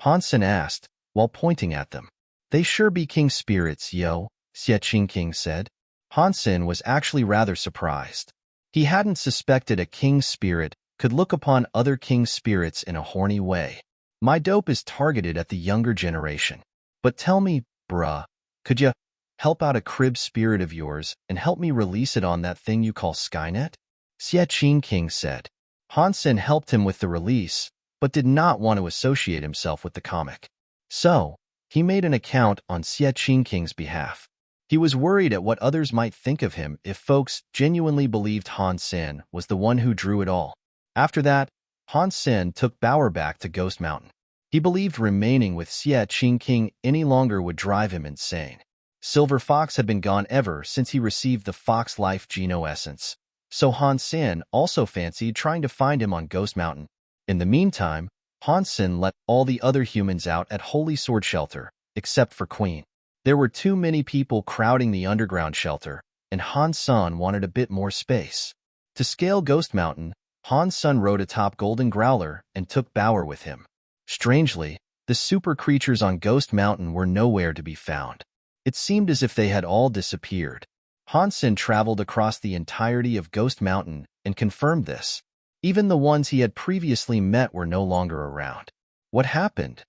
Han Sen asked, while pointing at them. They sure be king spirits, yo, Xie King said. Han Sen was actually rather surprised. He hadn't suspected a king spirit could look upon other king spirits in a horny way. My dope is targeted at the younger generation. But tell me, bruh, could ya help out a crib spirit of yours and help me release it on that thing you call Skynet? Xie King said. Han Sen helped him with the release, but did not want to associate himself with the comic. So, he made an account on Xie King's behalf. He was worried at what others might think of him if folks genuinely believed Han Sen was the one who drew it all. After that, Han Sen took Bauer back to Ghost Mountain. He believed remaining with Xie King any longer would drive him insane. Silver Fox had been gone ever since he received the Fox Life Geno Essence, so Han Sen also fancied trying to find him on Ghost Mountain. In the meantime, Han Sen let all the other humans out at Holy Sword Shelter, except for Queen. There were too many people crowding the underground shelter, and Han Sen wanted a bit more space. To scale Ghost Mountain, Han Sen rode atop Golden Growler and took Bauer with him. Strangely, the super creatures on Ghost Mountain were nowhere to be found. It seemed as if they had all disappeared. Han Sen traveled across the entirety of Ghost Mountain and confirmed this. Even the ones he had previously met were no longer around. What happened?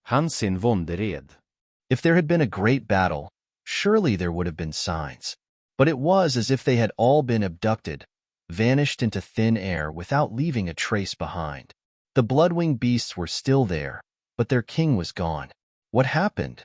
Han Sen wondered. If there had been a great battle, surely there would have been signs. But it was as if they had all been abducted, vanished into thin air without leaving a trace behind. The blood-winged beasts were still there, but their king was gone. What happened?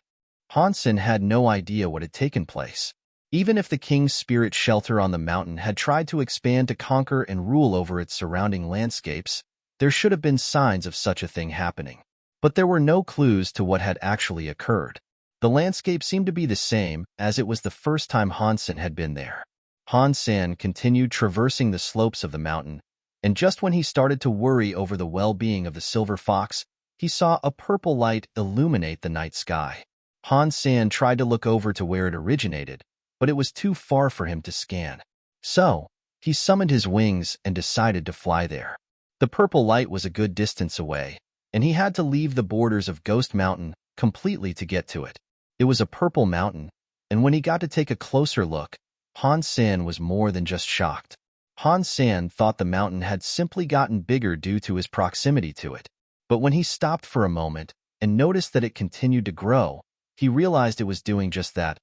Han Sen had no idea what had taken place. Even if the king's spirit shelter on the mountain had tried to expand to conquer and rule over its surrounding landscapes, there should have been signs of such a thing happening. But there were no clues to what had actually occurred. The landscape seemed to be the same, as it was the first time Han Sen had been there. Han Sen continued traversing the slopes of the mountain, and just when he started to worry over the well-being of the silver fox, he saw a purple light illuminate the night sky. Han Sen tried to look over to where it originated, but it was too far for him to scan. So, he summoned his wings and decided to fly there. The purple light was a good distance away, and he had to leave the borders of Ghost Mountain completely to get to it. It was a purple mountain, and when he got to take a closer look, Han Sen was more than just shocked. Han Sen thought the mountain had simply gotten bigger due to his proximity to it. But when he stopped for a moment and noticed that it continued to grow, he realized it was doing just that.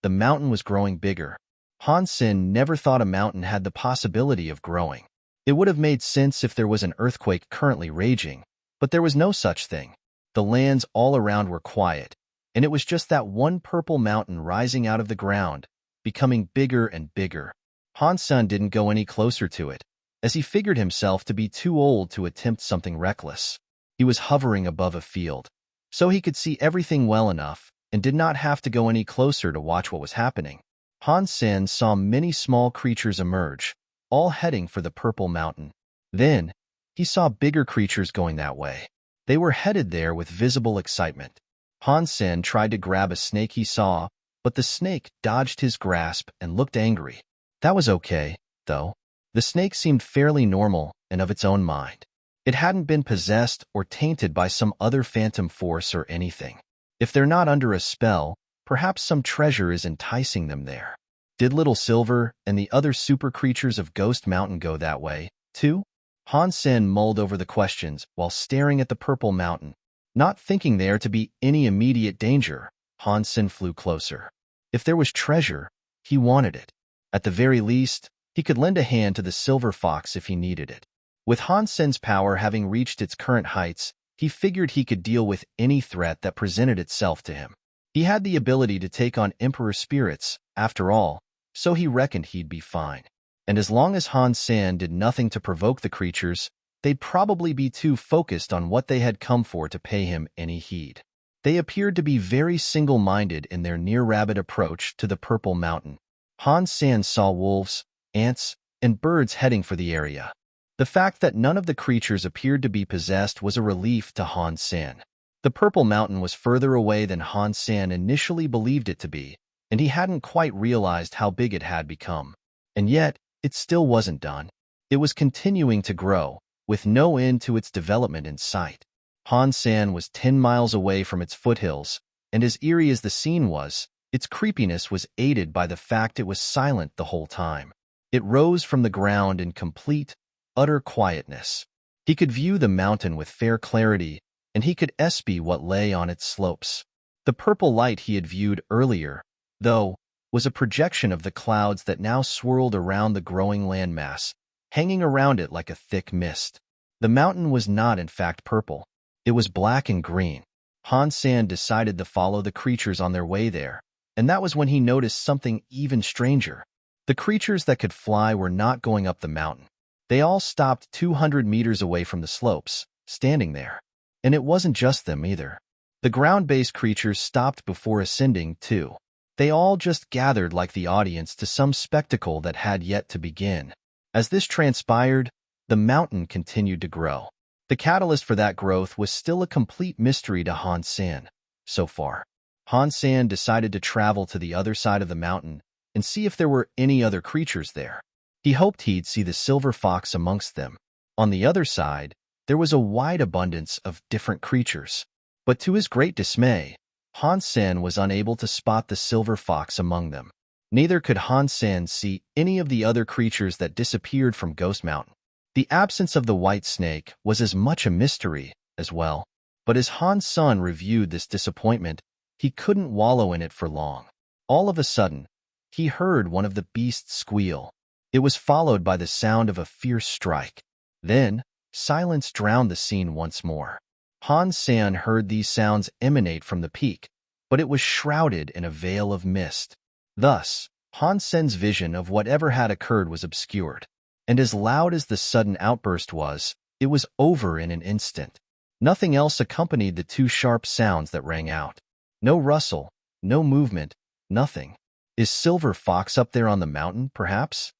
The mountain was growing bigger. Han Sen never thought a mountain had the possibility of growing. It would have made sense if there was an earthquake currently raging, but there was no such thing. The lands all around were quiet, and it was just that one purple mountain rising out of the ground, becoming bigger and bigger. Han Sen didn't go any closer to it, as he figured himself to be too old to attempt something reckless. He was hovering above a field, so he could see everything well enough and did not have to go any closer to watch what was happening. Han Sen saw many small creatures emerge, all heading for the purple mountain. Then, he saw bigger creatures going that way. They were headed there with visible excitement. Han Sen tried to grab a snake he saw, but the snake dodged his grasp and looked angry. That was okay, though. The snake seemed fairly normal and of its own mind. It hadn't been possessed or tainted by some other phantom force or anything. If they're not under a spell, perhaps some treasure is enticing them there. Did Little Silver and the other super creatures of Ghost Mountain go that way, too? Han Sen mulled over the questions while staring at the purple mountain. Not thinking there to be any immediate danger, Han Sen flew closer. If there was treasure, he wanted it. At the very least, he could lend a hand to the silver fox if he needed it. With Han Sen's power having reached its current heights, he figured he could deal with any threat that presented itself to him. He had the ability to take on Emperor spirits, after all, so he reckoned he'd be fine. And as long as Han Sen did nothing to provoke the creatures, they'd probably be too focused on what they had come for to pay him any heed. They appeared to be very single-minded in their near-rabbit approach to the purple mountain. Han Sen saw wolves, ants, and birds heading for the area. The fact that none of the creatures appeared to be possessed was a relief to Han Sen. The purple mountain was further away than Han Sen initially believed it to be, and he hadn't quite realized how big it had become. And yet, it still wasn't done. It was continuing to grow, with no end to its development in sight. Han Sen was 10 miles away from its foothills, and as eerie as the scene was, its creepiness was aided by the fact it was silent the whole time. It rose from the ground in complete, utter quietness. He could view the mountain with fair clarity, and he could espy what lay on its slopes. The purple light he had viewed earlier, though, was a projection of the clouds that now swirled around the growing landmass, hanging around it like a thick mist. The mountain was not in fact purple. It was black and green. Han Sen decided to follow the creatures on their way there, and that was when he noticed something even stranger. The creatures that could fly were not going up the mountain. They all stopped 200 meters away from the slopes, standing there. And it wasn't just them either. The ground-based creatures stopped before ascending, too. They all just gathered like the audience to some spectacle that had yet to begin. As this transpired, the mountain continued to grow. The catalyst for that growth was still a complete mystery to Han Sen, so far. Han Sen decided to travel to the other side of the mountain and see if there were any other creatures there. He hoped he'd see the silver fox amongst them. On the other side, there was a wide abundance of different creatures. But to his great dismay, Han Sen was unable to spot the silver fox among them. Neither could Han Sen see any of the other creatures that disappeared from Ghost Mountain. The absence of the white snake was as much a mystery as well. But as Han Sen reviewed this disappointment, he couldn't wallow in it for long. All of a sudden, he heard one of the beasts squeal. It was followed by the sound of a fierce strike. Then, silence drowned the scene once more. Han Sen heard these sounds emanate from the peak, but it was shrouded in a veil of mist. Thus, Han Sen's vision of whatever had occurred was obscured. And as loud as the sudden outburst was, it was over in an instant. Nothing else accompanied the two sharp sounds that rang out. No rustle, No movement, nothing. Is Silver Fox up there on the mountain, perhaps?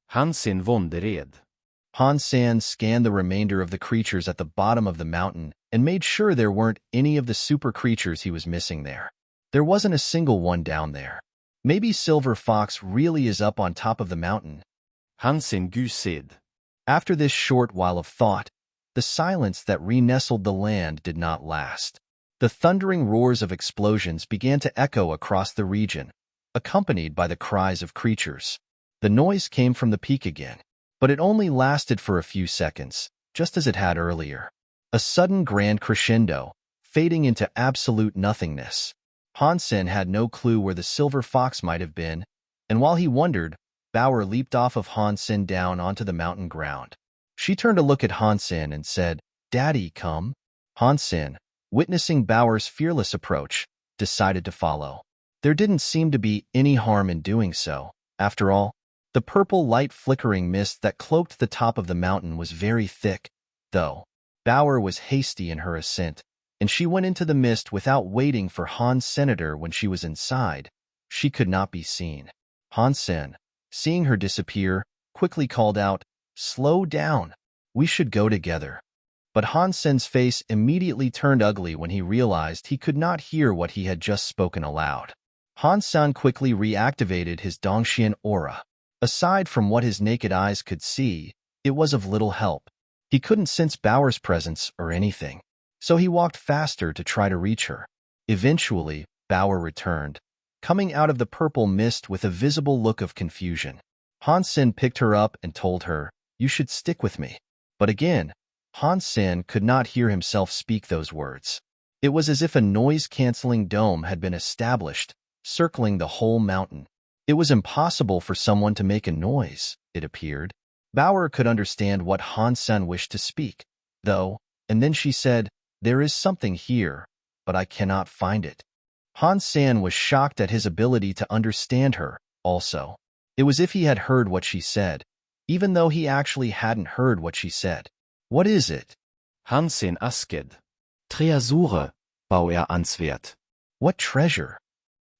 Han Sen wondered. Han Sen scanned the remainder of the creatures at the bottom of the mountain and made sure there weren't any of the super creatures he was missing there. There wasn't a single one down there. Maybe Silver Fox really is up on top of the mountain. Han Sen gused. After this short while of thought, the silence that re-nestled the land did not last. The thundering roars of explosions began to echo across the region, accompanied by the cries of creatures. The noise came from the peak again, but it only lasted for a few seconds, just as it had earlier. A sudden grand crescendo, fading into absolute nothingness. Han Sen had no clue where the Silver Fox might have been, and while he wondered, Bauer leaped off of Han Sen down onto the mountain ground. She turned to look at Han Sen and said, "Daddy, come." Han Sen, witnessing Bauer's fearless approach, decided to follow. There didn't seem to be any harm in doing so. After all, the purple light flickering mist that cloaked the top of the mountain was very thick, though. Bauer was hasty in her ascent, and she went into the mist without waiting for Han Senator. When she was inside, she could not be seen. Han Sen, seeing her disappear, quickly called out, "Slow down. We should go together." But Han Sen's face immediately turned ugly when he realized he could not hear what he had just spoken aloud. Han Sen quickly reactivated his Dongxian aura. Aside from what his naked eyes could see, it was of little help. He couldn't sense Bauer's presence or anything, so he walked faster to try to reach her. Eventually, Bauer returned, coming out of the purple mist with a visible look of confusion. Han Sen picked her up and told her, "You should stick with me." But again, Han Sen could not hear himself speak those words. It was as if a noise-canceling dome had been established, circling the whole mountain. It was impossible for someone to make a noise, it appeared. Bauer could understand what Han Sen wished to speak, though, and then she said, "There is something here, but I cannot find it." Han Sen was shocked at his ability to understand her, also. It was as if he had heard what she said, even though he actually hadn't heard what she said. "What is it?" Han Sen asked. Treasure, Bauer answered. "What treasure?"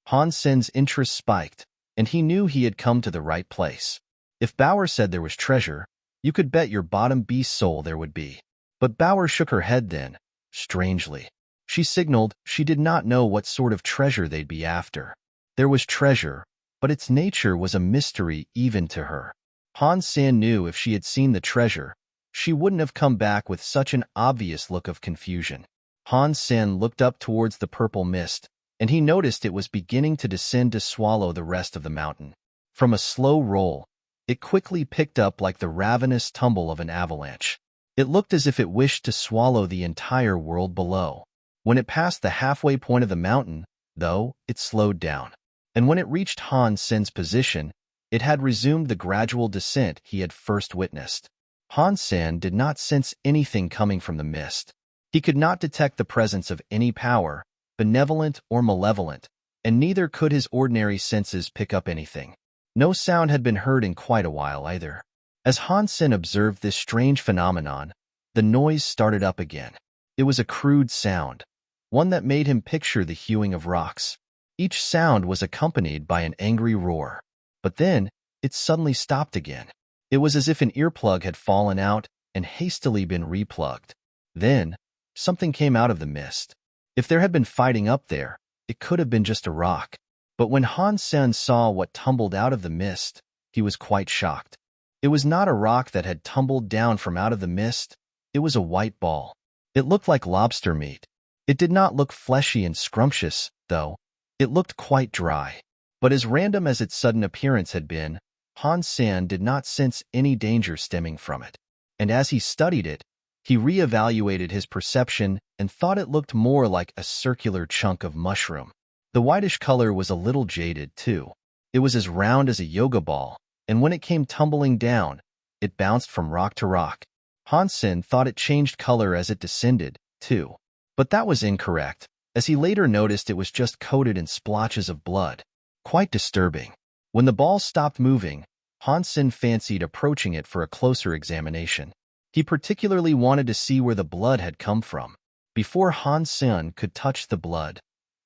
Han Sen's interest spiked, and he knew he had come to the right place. If Bauer said there was treasure, you could bet your bottom beast soul there would be. But Bauer shook her head then, strangely. She signaled she did not know what sort of treasure they'd be after. There was treasure, but its nature was a mystery even to her. Han Sen knew if she had seen the treasure, she wouldn't have come back with such an obvious look of confusion. Han Sen looked up towards the purple mist, and he noticed it was beginning to descend to swallow the rest of the mountain. From a slow roll, it quickly picked up like the ravenous tumble of an avalanche. It looked as if it wished to swallow the entire world below. When it passed the halfway point of the mountain, though, it slowed down. And when it reached Han Sen's position, it had resumed the gradual descent he had first witnessed. Han Sen did not sense anything coming from the mist. He could not detect the presence of any power, benevolent or malevolent, and neither could his ordinary senses pick up anything. No sound had been heard in quite a while either. As Han Sen observed this strange phenomenon, the noise started up again. It was a crude sound, one that made him picture the hewing of rocks. Each sound was accompanied by an angry roar. But then, it suddenly stopped again. It was as if an earplug had fallen out and hastily been replugged. Then, something came out of the mist. If there had been fighting up there, it could have been just a rock. But when Han Sen saw what tumbled out of the mist, he was quite shocked. It was not a rock that had tumbled down from out of the mist. It was a white ball. It looked like lobster meat. It did not look fleshy and scrumptious, though. It looked quite dry. But as random as its sudden appearance had been, Han Sen did not sense any danger stemming from it. And as he studied it, he reevaluated his perception and thought it looked more like a circular chunk of mushroom. The whitish color was a little jaded, too. It was as round as a yoga ball, and when it came tumbling down, it bounced from rock to rock. Han Sen thought it changed color as it descended, too. But that was incorrect, as he later noticed it was just coated in splotches of blood. Quite disturbing. When the ball stopped moving, Han Sen fancied approaching it for a closer examination. He particularly wanted to see where the blood had come from, before Han Sen could touch the blood.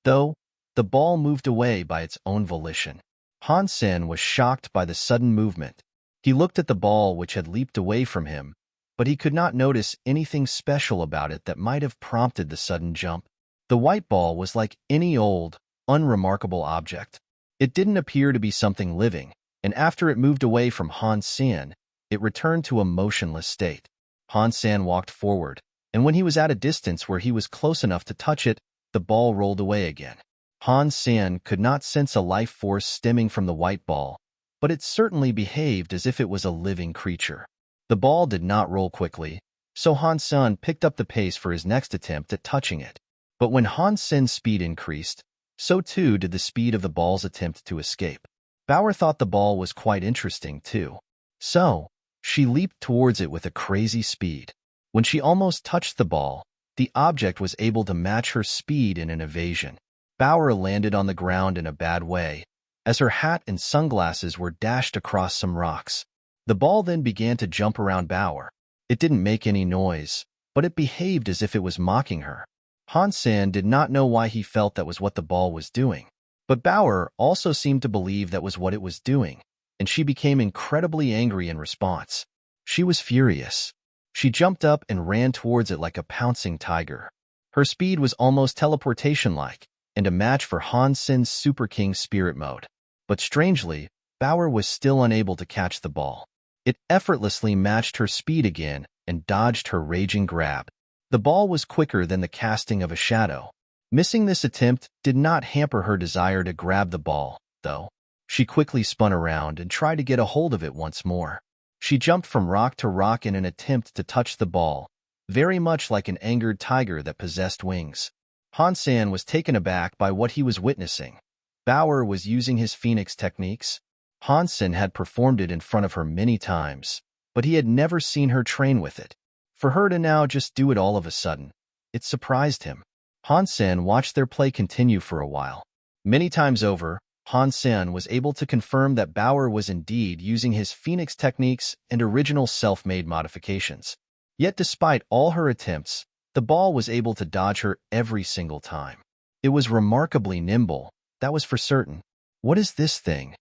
Though, the ball moved away by its own volition. Han Sen was shocked by the sudden movement. He looked at the ball which had leaped away from him, but he could not notice anything special about it that might have prompted the sudden jump. The white ball was like any old, unremarkable object. It didn't appear to be something living, and after it moved away from Han Sen, it returned to a motionless state. Han Sen walked forward, and when he was at a distance where he was close enough to touch it, the ball rolled away again. Han Sen could not sense a life force stemming from the white ball, but it certainly behaved as if it was a living creature. The ball did not roll quickly, so Han Sen picked up the pace for his next attempt at touching it. But when Han Sen's speed increased, so too did the speed of the ball's attempt to escape. Bauer thought the ball was quite interesting too. So, she leaped towards it with a crazy speed. When she almost touched the ball, the object was able to match her speed in an evasion. Bauer landed on the ground in a bad way, as her hat and sunglasses were dashed across some rocks. The ball then began to jump around Bauer. It didn't make any noise, but it behaved as if it was mocking her. Han Sen did not know why he felt that was what the ball was doing, but Bauer also seemed to believe that was what it was doing, and she became incredibly angry in response. She was furious. She jumped up and ran towards it like a pouncing tiger. Her speed was almost teleportation-like, and a match for Han Sen's Super King spirit mode. But strangely, Bauer was still unable to catch the ball. It effortlessly matched her speed again and dodged her raging grab. The ball was quicker than the casting of a shadow. Missing this attempt did not hamper her desire to grab the ball, though. She quickly spun around and tried to get a hold of it once more. She jumped from rock to rock in an attempt to touch the ball, very much like an angered tiger that possessed wings. Han Sen was taken aback by what he was witnessing. Bauer was using his phoenix techniques. Han Sen had performed it in front of her many times, but he had never seen her train with it. For her to now just do it all of a sudden, it surprised him. Han Sen watched their play continue for a while. Many times over, Han Sen was able to confirm that Bauer was indeed using his phoenix techniques and original self-made modifications. Yet despite all her attempts, the ball was able to dodge her every single time. It was remarkably nimble, that was for certain. What is this thing?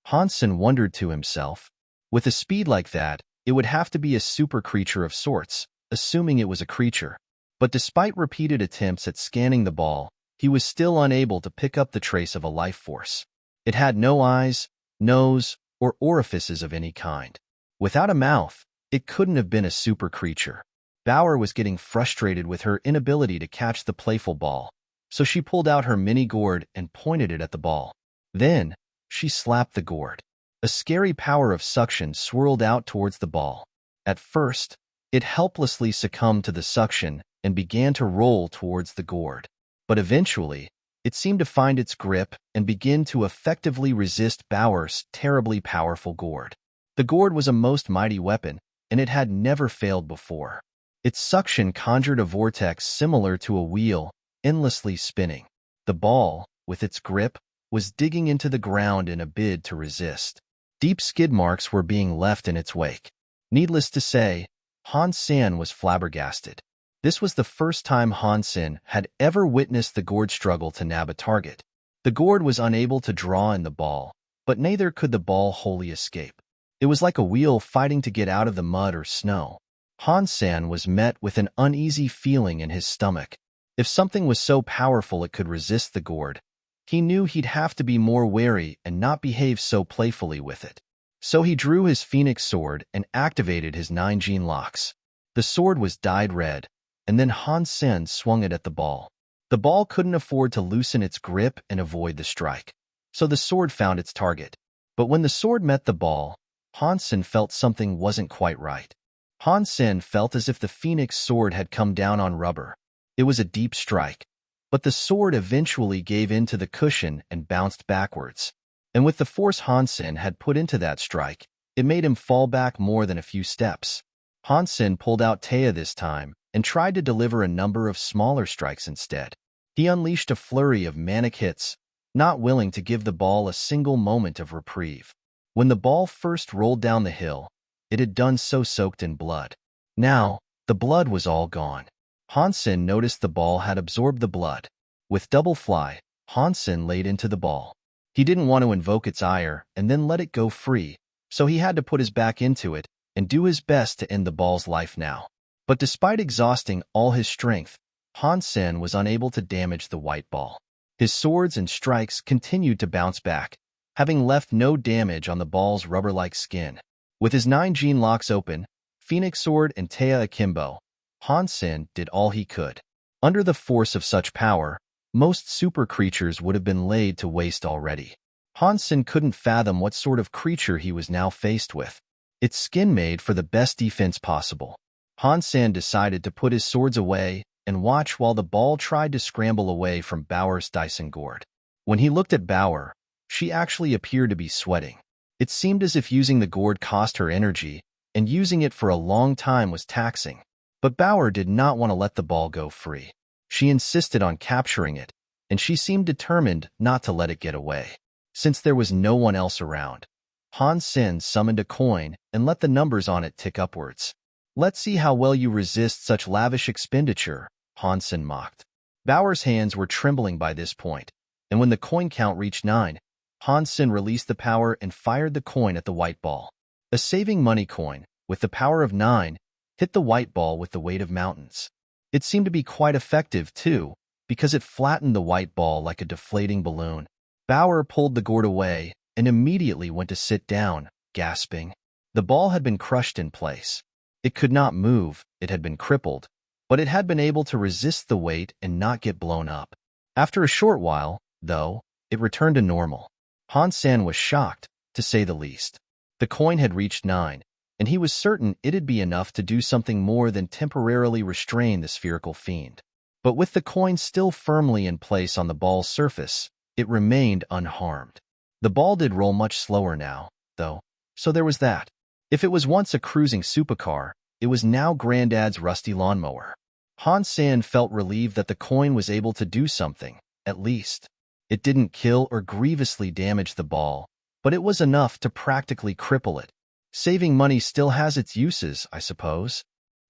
Han Sen wondered to himself. With a speed like that, it would have to be a super creature of sorts, assuming it was a creature. But despite repeated attempts at scanning the ball, he was still unable to pick up the trace of a life force. It had no eyes, nose, or orifices of any kind. Without a mouth, it couldn't have been a super creature. Bauer was getting frustrated with her inability to catch the playful ball, so she pulled out her mini gourd and pointed it at the ball. Then, she slapped the gourd. A scary power of suction swirled out towards the ball. At first, it helplessly succumbed to the suction and began to roll towards the gourd. But eventually, it seemed to find its grip and begin to effectively resist Bauer's terribly powerful gourd. The gourd was a most mighty weapon, and it had never failed before. Its suction conjured a vortex similar to a wheel, endlessly spinning. The ball, with its grip, was digging into the ground in a bid to resist. Deep skid marks were being left in its wake. Needless to say, Han Sen was flabbergasted. This was the first time Han Sen had ever witnessed the gourd struggle to nab a target. The gourd was unable to draw in the ball, but neither could the ball wholly escape. It was like a wheel fighting to get out of the mud or snow. Han Sen was met with an uneasy feeling in his stomach. If something was so powerful it could resist the gourd, he knew he'd have to be more wary and not behave so playfully with it. So he drew his phoenix sword and activated his 9 gene locks. The sword was dyed red, and then Han Sen swung it at the ball. The ball couldn't afford to loosen its grip and avoid the strike, so the sword found its target. But when the sword met the ball, Han Sen felt something wasn't quite right. Han Sen felt as if the phoenix sword had come down on rubber. It was a deep strike, but the sword eventually gave in to the cushion and bounced backwards. And with the force Han Sen had put into that strike, it made him fall back more than a few steps. Han Sen pulled out Taya this time and tried to deliver a number of smaller strikes instead. He unleashed a flurry of manic hits, not willing to give the ball a single moment of reprieve. When the ball first rolled down the hill, it had done so soaked in blood. Now, the blood was all gone. Han Sen noticed the ball had absorbed the blood. With double fly, Han Sen laid into the ball. He didn't want to invoke its ire and then let it go free, so he had to put his back into it and do his best to end the ball's life now. But despite exhausting all his strength, Han Sen was unable to damage the white ball. His swords and strikes continued to bounce back, having left no damage on the ball's rubber-like skin. With his 9 gene locks open, Phoenix Sword and Taya Akimbo, Han Sen did all he could. Under the force of such power, most super creatures would have been laid to waste already. Han Sen couldn't fathom what sort of creature he was now faced with. Its skin made for the best defense possible. Han Sen decided to put his swords away and watch while the ball tried to scramble away from Bauer's Dyson gourd. When he looked at Bauer, she actually appeared to be sweating. It seemed as if using the gourd cost her energy, and using it for a long time was taxing. But Bauer did not want to let the ball go free. She insisted on capturing it, and she seemed determined not to let it get away. Since there was no one else around, Han Sen summoned a coin and let the numbers on it tick upwards. "Let's see how well you resist such lavish expenditure," Han Sen mocked. Bauer's hands were trembling by this point, and when the coin count reached 9, Han Sen released the power and fired the coin at the white ball. A saving money coin, with the power of 9, hit the white ball with the weight of mountains. It seemed to be quite effective, too, because it flattened the white ball like a deflating balloon. Bauer pulled the gourd away and immediately went to sit down, gasping. The ball had been crushed in place. It could not move, it had been crippled, but it had been able to resist the weight and not get blown up. After a short while, though, it returned to normal. Han Sen was shocked, to say the least. The coin had reached 9, and he was certain it'd be enough to do something more than temporarily restrain the spherical fiend. But with the coin still firmly in place on the ball's surface, it remained unharmed. The ball did roll much slower now, though, so there was that. If it was once a cruising supercar, it was now Granddad's rusty lawnmower. Han Sen felt relieved that the coin was able to do something, at least. It didn't kill or grievously damage the ball, but it was enough to practically cripple it. Saving money still has its uses, I suppose.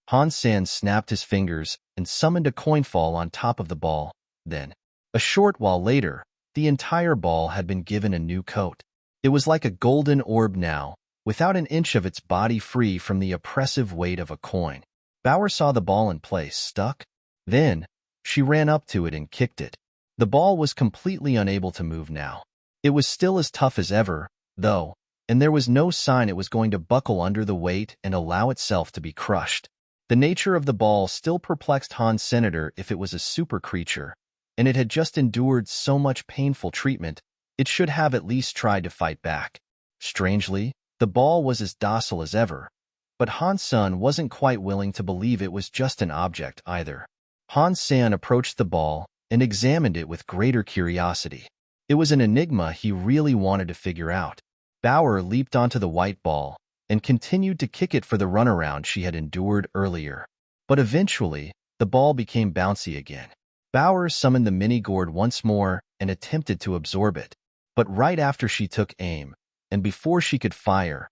Han Sen snapped his fingers and summoned a coinfall on top of the ball. Then, a short while later, the entire ball had been given a new coat. It was like a golden orb now, without an inch of its body free from the oppressive weight of a coin. Bauer saw the ball in place, stuck. Then, she ran up to it and kicked it. The ball was completely unable to move now. It was still as tough as ever, though, and there was no sign it was going to buckle under the weight and allow itself to be crushed. The nature of the ball still perplexed Han Senator. If it was a super creature, and it had just endured so much painful treatment, it should have at least tried to fight back. Strangely, the ball was as docile as ever, but Han Sen wasn't quite willing to believe it was just an object either. Han Sen approached the ball and examined it with greater curiosity. It was an enigma he really wanted to figure out. Bauer leaped onto the white ball and continued to kick it for the runaround she had endured earlier. But eventually, the ball became bouncy again. Bauer summoned the mini-gourd once more and attempted to absorb it. But right after she took aim, and before she could fire,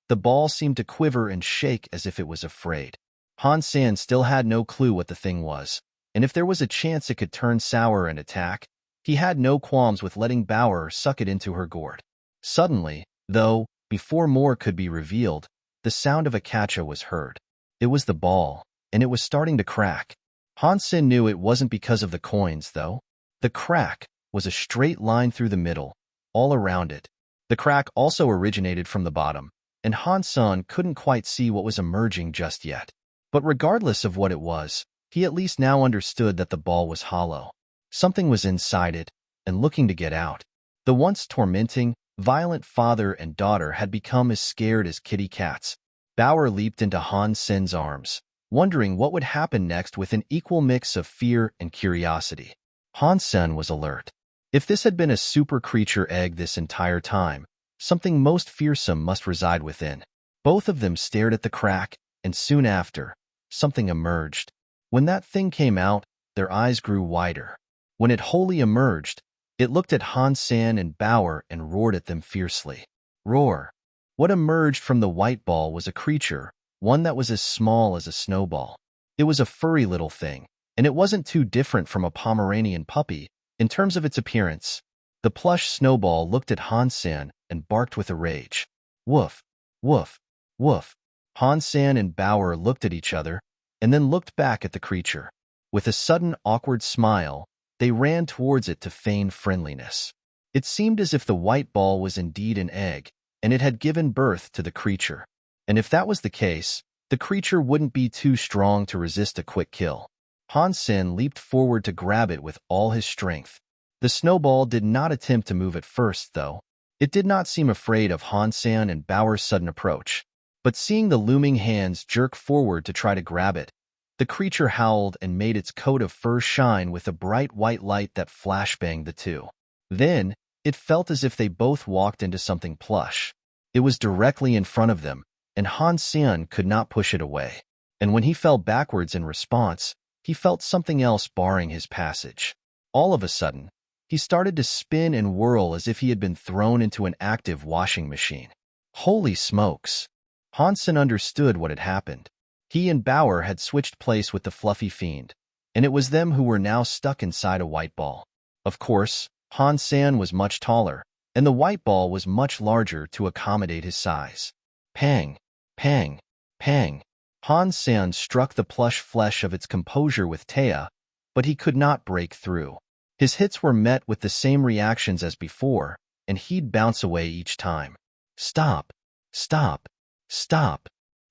the ball seemed to quiver and shake as if it was afraid. Han Sen still had no clue what the thing was, and if there was a chance it could turn sour and attack, he had no qualms with letting Bauer suck it into her gourd. Suddenly, though, before more could be revealed, the sound of a catcha was heard. It was the ball, and it was starting to crack. Han Sen knew it wasn't because of the coins, though. The crack was a straight line through the middle, all around it. The crack also originated from the bottom, and Han Sen couldn't quite see what was emerging just yet. But regardless of what it was, he at least now understood that the ball was hollow. Something was inside it, and looking to get out. The once tormenting, violent father and daughter had become as scared as kitty cats. Bauer leaped into Han Sen's arms, wondering what would happen next with an equal mix of fear and curiosity. Han Sen was alert. If this had been a super creature egg this entire time, something most fearsome must reside within. Both of them stared at the crack, and soon after, something emerged. When that thing came out, their eyes grew wider. When it wholly emerged, it looked at Han Sen and Bauer and roared at them fiercely. Roar! What emerged from the white ball was a creature, one that was as small as a snowball. It was a furry little thing, and it wasn't too different from a Pomeranian puppy, In terms of its appearance, the plush snowball looked at Han Sen and barked with a rage. Woof, woof, woof. Han Sen and Bauer looked at each other and then looked back at the creature. With a sudden awkward smile, they ran towards it to feign friendliness. It seemed as if the white ball was indeed an egg, and it had given birth to the creature. And if that was the case, the creature wouldn't be too strong to resist a quick kill. Han Sen leaped forward to grab it with all his strength. The snowball did not attempt to move at first, though. It did not seem afraid of Han Sen and Bauer's sudden approach. But seeing the looming hands jerk forward to try to grab it, the creature howled and made its coat of fur shine with a bright white light that flashbanged the two. Then, it felt as if they both walked into something plush. It was directly in front of them, and Han Sen could not push it away. And when he fell backwards in response, he felt something else barring his passage. All of a sudden, he started to spin and whirl as if he had been thrown into an active washing machine. Holy smokes! Han Sen understood what had happened. He and Bauer had switched place with the fluffy fiend, and it was them who were now stuck inside a white ball. Of course, Han Sen was much taller, and the white ball was much larger to accommodate his size. Pang, pang, pang. Han Sen struck the plush flesh of its composure with Taya, but he could not break through. His hits were met with the same reactions as before, and he'd bounce away each time. Stop, stop, stop.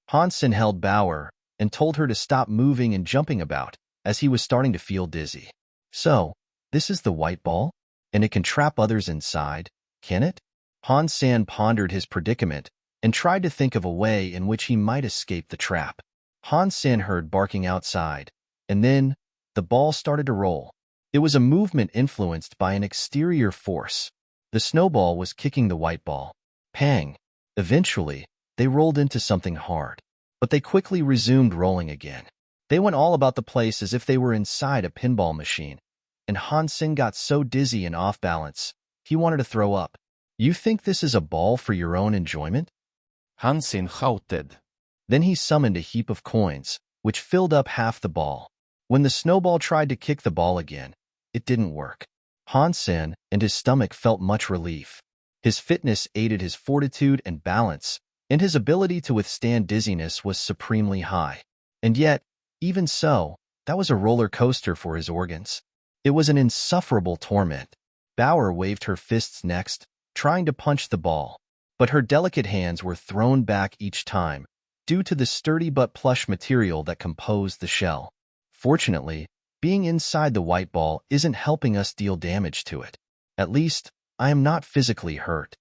Han Sen held Bauer and told her to stop moving and jumping about, as he was starting to feel dizzy. So, this is the white ball? And it can trap others inside, can it? Han Sen pondered his predicament and tried to think of a way in which he might escape the trap. Han Sen heard barking outside, and then the ball started to roll. It was a movement influenced by an exterior force. The snowball was kicking the white ball. Pang! Eventually, they rolled into something hard, but they quickly resumed rolling again. They went all about the place as if they were inside a pinball machine, and Han Sen got so dizzy and off balance, he wanted to throw up. You think this is a ball for your own enjoyment? Han Sen shouted. Then he summoned a heap of coins, which filled up half the ball. When the snowball tried to kick the ball again, it didn't work. Han Sen and his stomach felt much relief. His fitness aided his fortitude and balance, and his ability to withstand dizziness was supremely high. And yet, even so, that was a roller coaster for his organs. It was an insufferable torment. Bauer waved her fists next, trying to punch the ball, but her delicate hands were thrown back each time, due to the sturdy but plush material that composed the shell. Fortunately, being inside the white ball isn't helping us deal damage to it. At least, I am not physically hurt.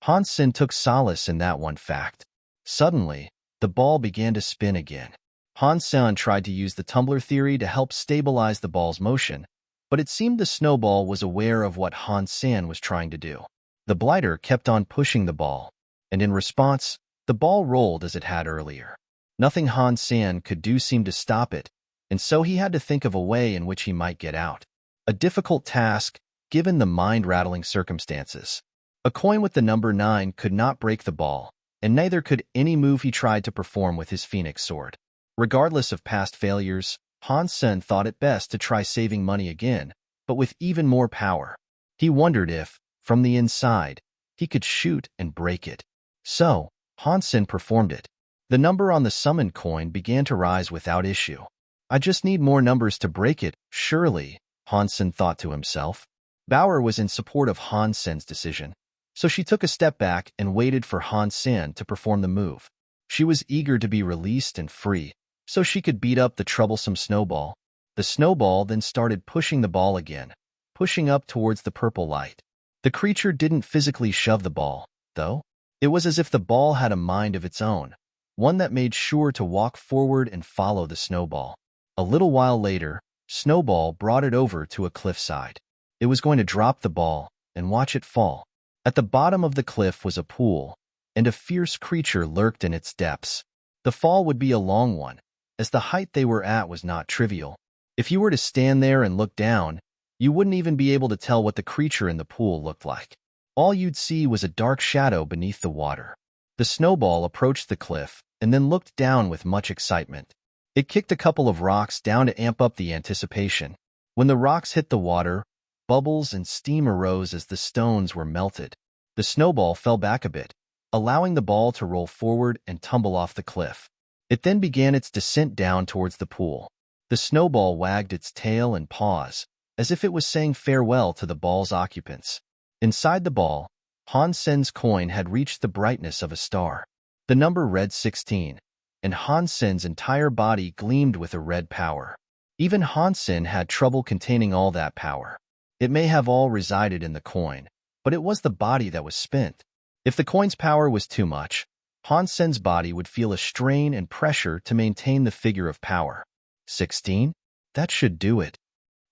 Han Sen took solace in that one fact. Suddenly, the ball began to spin again. Han Sen tried to use the tumbler theory to help stabilize the ball's motion, but it seemed the snowball was aware of what Han Sen was trying to do. The blighter kept on pushing the ball, and in response, the ball rolled as it had earlier. Nothing Han Sen could do seemed to stop it, and so he had to think of a way in which he might get out. A difficult task, given the mind-rattling circumstances. A coin with the number 9 could not break the ball, and neither could any move he tried to perform with his phoenix sword. Regardless of past failures, Han Sen thought it best to try saving money again, but with even more power. He wondered if, from the inside, he could shoot and break it. So, Han Sen performed it. The number on the summoned coin began to rise without issue. I just need more numbers to break it, surely, Han Sen thought to himself. Bauer was in support of Han Sen's decision, so she took a step back and waited for Han Sen to perform the move. She was eager to be released and free, so she could beat up the troublesome snowball. The snowball then started pushing the ball again, pushing up towards the purple light. The creature didn't physically shove the ball, though. It was as if the ball had a mind of its own, one that made sure to walk forward and follow the snowball. A little while later, Snowball brought it over to a cliffside. It was going to drop the ball and watch it fall. At the bottom of the cliff was a pool, and a fierce creature lurked in its depths. The fall would be a long one, as the height they were at was not trivial. If you were to stand there and look down, you wouldn't even be able to tell what the creature in the pool looked like. All you'd see was a dark shadow beneath the water. The snowball approached the cliff and then looked down with much excitement. It kicked a couple of rocks down to amp up the anticipation. When the rocks hit the water, Bubbles and steam arose as the stones were melted. The snowball fell back a bit, allowing the ball to roll forward and tumble off the cliff. It then began its descent down towards the pool. The snowball wagged its tail and paws, as if it was saying farewell to the ball's occupants. Inside the ball, Han Sen's coin had reached the brightness of a star. The number read 16, and Han Sen's entire body gleamed with a red power. Even Han Sen had trouble containing all that power. It may have all resided in the coin, but it was the body that was spent. If the coin's power was too much, Han Sen's body would feel a strain and pressure to maintain the figure of power. 16? That should do it.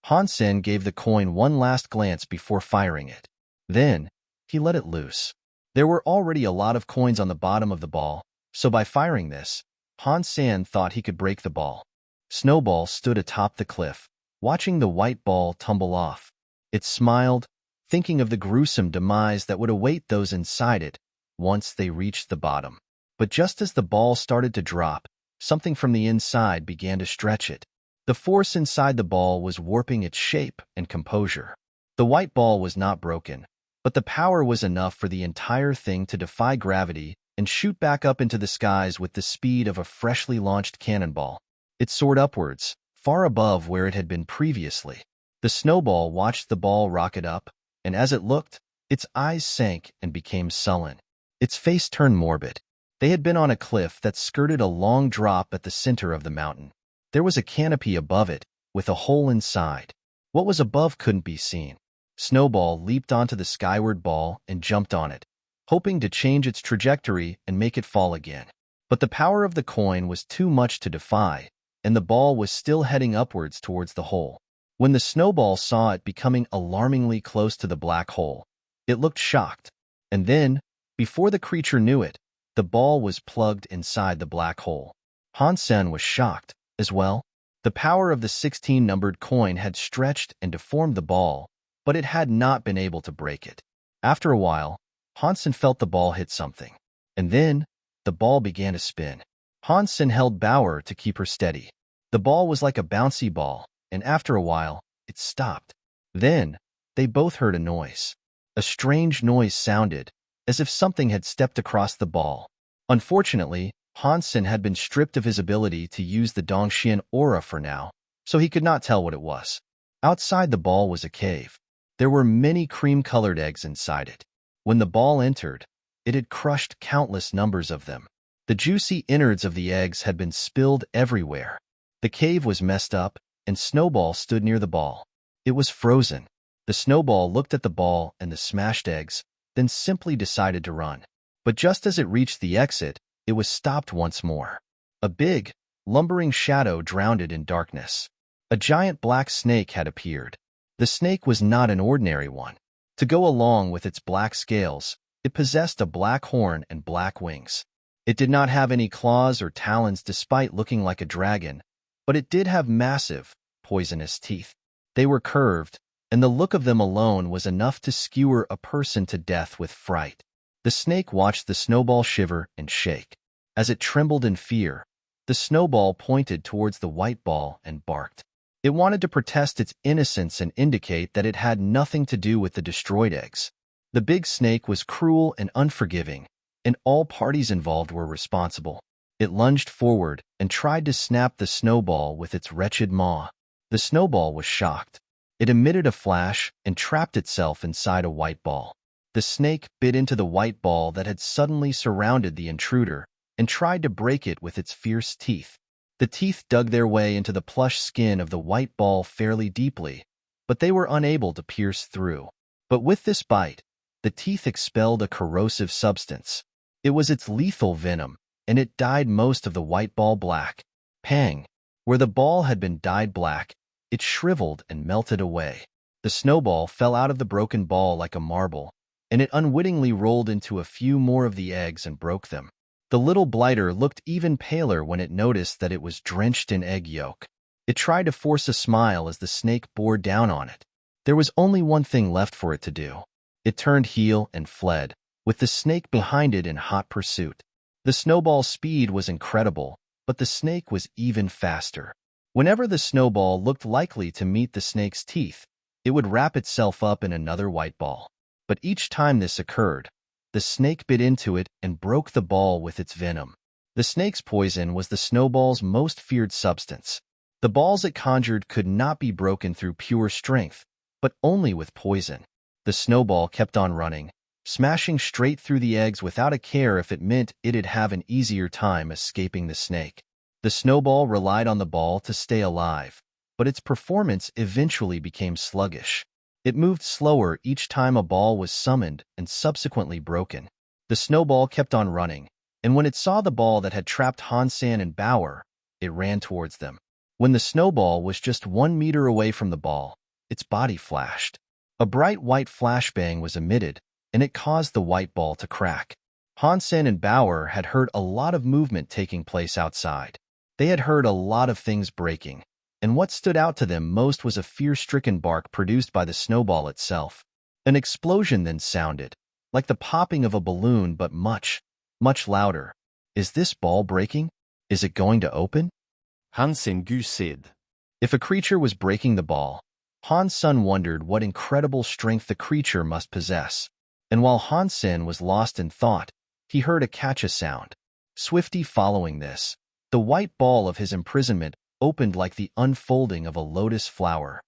Han Sen gave the coin one last glance before firing it. Then, he let it loose. There were already a lot of coins on the bottom of the ball, so by firing this, Han Sen thought he could break the ball. Snowball stood atop the cliff, watching the white ball tumble off. It smiled, thinking of the gruesome demise that would await those inside it once they reached the bottom. But just as the ball started to drop, something from the inside began to stretch it. The force inside the ball was warping its shape and composure. The white ball was not broken, but the power was enough for the entire thing to defy gravity and shoot back up into the skies with the speed of a freshly launched cannonball. It soared upwards, far above where it had been previously. The snowball watched the ball rocket up, and as it looked, its eyes sank and became sullen. Its face turned morbid. They had been on a cliff that skirted a long drop at the center of the mountain. There was a canopy above it, with a hole inside. What was above couldn't be seen. Snowball leaped onto the skyward ball and jumped on it, hoping to change its trajectory and make it fall again. But the power of the coin was too much to defy, and the ball was still heading upwards towards the hole. When the snowball saw it becoming alarmingly close to the black hole, it looked shocked. And then, before the creature knew it, the ball was plugged inside the black hole. Han Sen was shocked as well. The power of the 16-numbered coin had stretched and deformed the ball, but it had not been able to break it. After a while, Han Sen felt the ball hit something. And then, the ball began to spin. Han Sen held Bauer to keep her steady. The ball was like a bouncy ball, and after a while, it stopped. Then, they both heard a noise. A strange noise sounded, as if something had stepped across the ball. Unfortunately, Han Sen had been stripped of his ability to use the Dongxian aura for now, so he could not tell what it was. Outside the ball was a cave. There were many cream-colored eggs inside it. When the ball entered, it had crushed countless numbers of them. The juicy innards of the eggs had been spilled everywhere. The cave was messed up, and Snowball stood near the ball. It was frozen. The snowball looked at the ball and the smashed eggs, then simply decided to run. But just as it reached the exit, it was stopped once more. A big, lumbering shadow drowned it in darkness. A giant black snake had appeared. The snake was not an ordinary one. To go along with its black scales, it possessed a black horn and black wings. It did not have any claws or talons despite looking like a dragon, but it did have massive, poisonous teeth. They were curved, and the look of them alone was enough to skewer a person to death with fright. The snake watched the snowball shiver and shake. As it trembled in fear, the snowball pointed towards the white ball and barked. It wanted to protest its innocence and indicate that it had nothing to do with the destroyed eggs. The big snake was cruel and unforgiving, and all parties involved were responsible. It lunged forward and tried to snap the snowball with its wretched maw. The snowball was shocked. It emitted a flash and trapped itself inside a white ball. The snake bit into the white ball that had suddenly surrounded the intruder and tried to break it with its fierce teeth. The teeth dug their way into the plush skin of the white ball fairly deeply, but they were unable to pierce through. But with this bite, the teeth expelled a corrosive substance. It was its lethal venom, and it dyed most of the white ball black. Pang! Where the ball had been dyed black, it shriveled and melted away. The snowball fell out of the broken ball like a marble, and it unwittingly rolled into a few more of the eggs and broke them. The little blighter looked even paler when it noticed that it was drenched in egg yolk. It tried to force a smile as the snake bore down on it. There was only one thing left for it to do. It turned heel and fled, with the snake behind it in hot pursuit. The snowball's speed was incredible, but the snake was even faster. Whenever the snowball looked likely to meet the snake's teeth, it would wrap itself up in another white ball. But each time this occurred, the snake bit into it and broke the ball with its venom. The snake's poison was the snowball's most feared substance. The balls it conjured could not be broken through pure strength, but only with poison. The snowball kept on running, smashing straight through the eggs without a care if it meant it'd have an easier time escaping the snake. The snowball relied on the ball to stay alive, but its performance eventually became sluggish. It moved slower each time a ball was summoned and subsequently broken. The snowball kept on running, and when it saw the ball that had trapped Han Sen and Bauer, it ran towards them. When the snowball was just 1 meter away from the ball, its body flashed. A bright white flashbang was emitted, and it caused the white ball to crack. Han Sen and Bauer had heard a lot of movement taking place outside. They had heard a lot of things breaking, and what stood out to them most was a fear-stricken bark produced by the snowball itself. An explosion then sounded, like the popping of a balloon but much, much louder. Is this ball breaking? Is it going to open? Han Sen said. If a creature was breaking the ball, Han Sen wondered what incredible strength the creature must possess. And while Han Sen was lost in thought, he heard a catch sound. Swiftly following this, the white ball of his imprisonment opened like the unfolding of a lotus flower.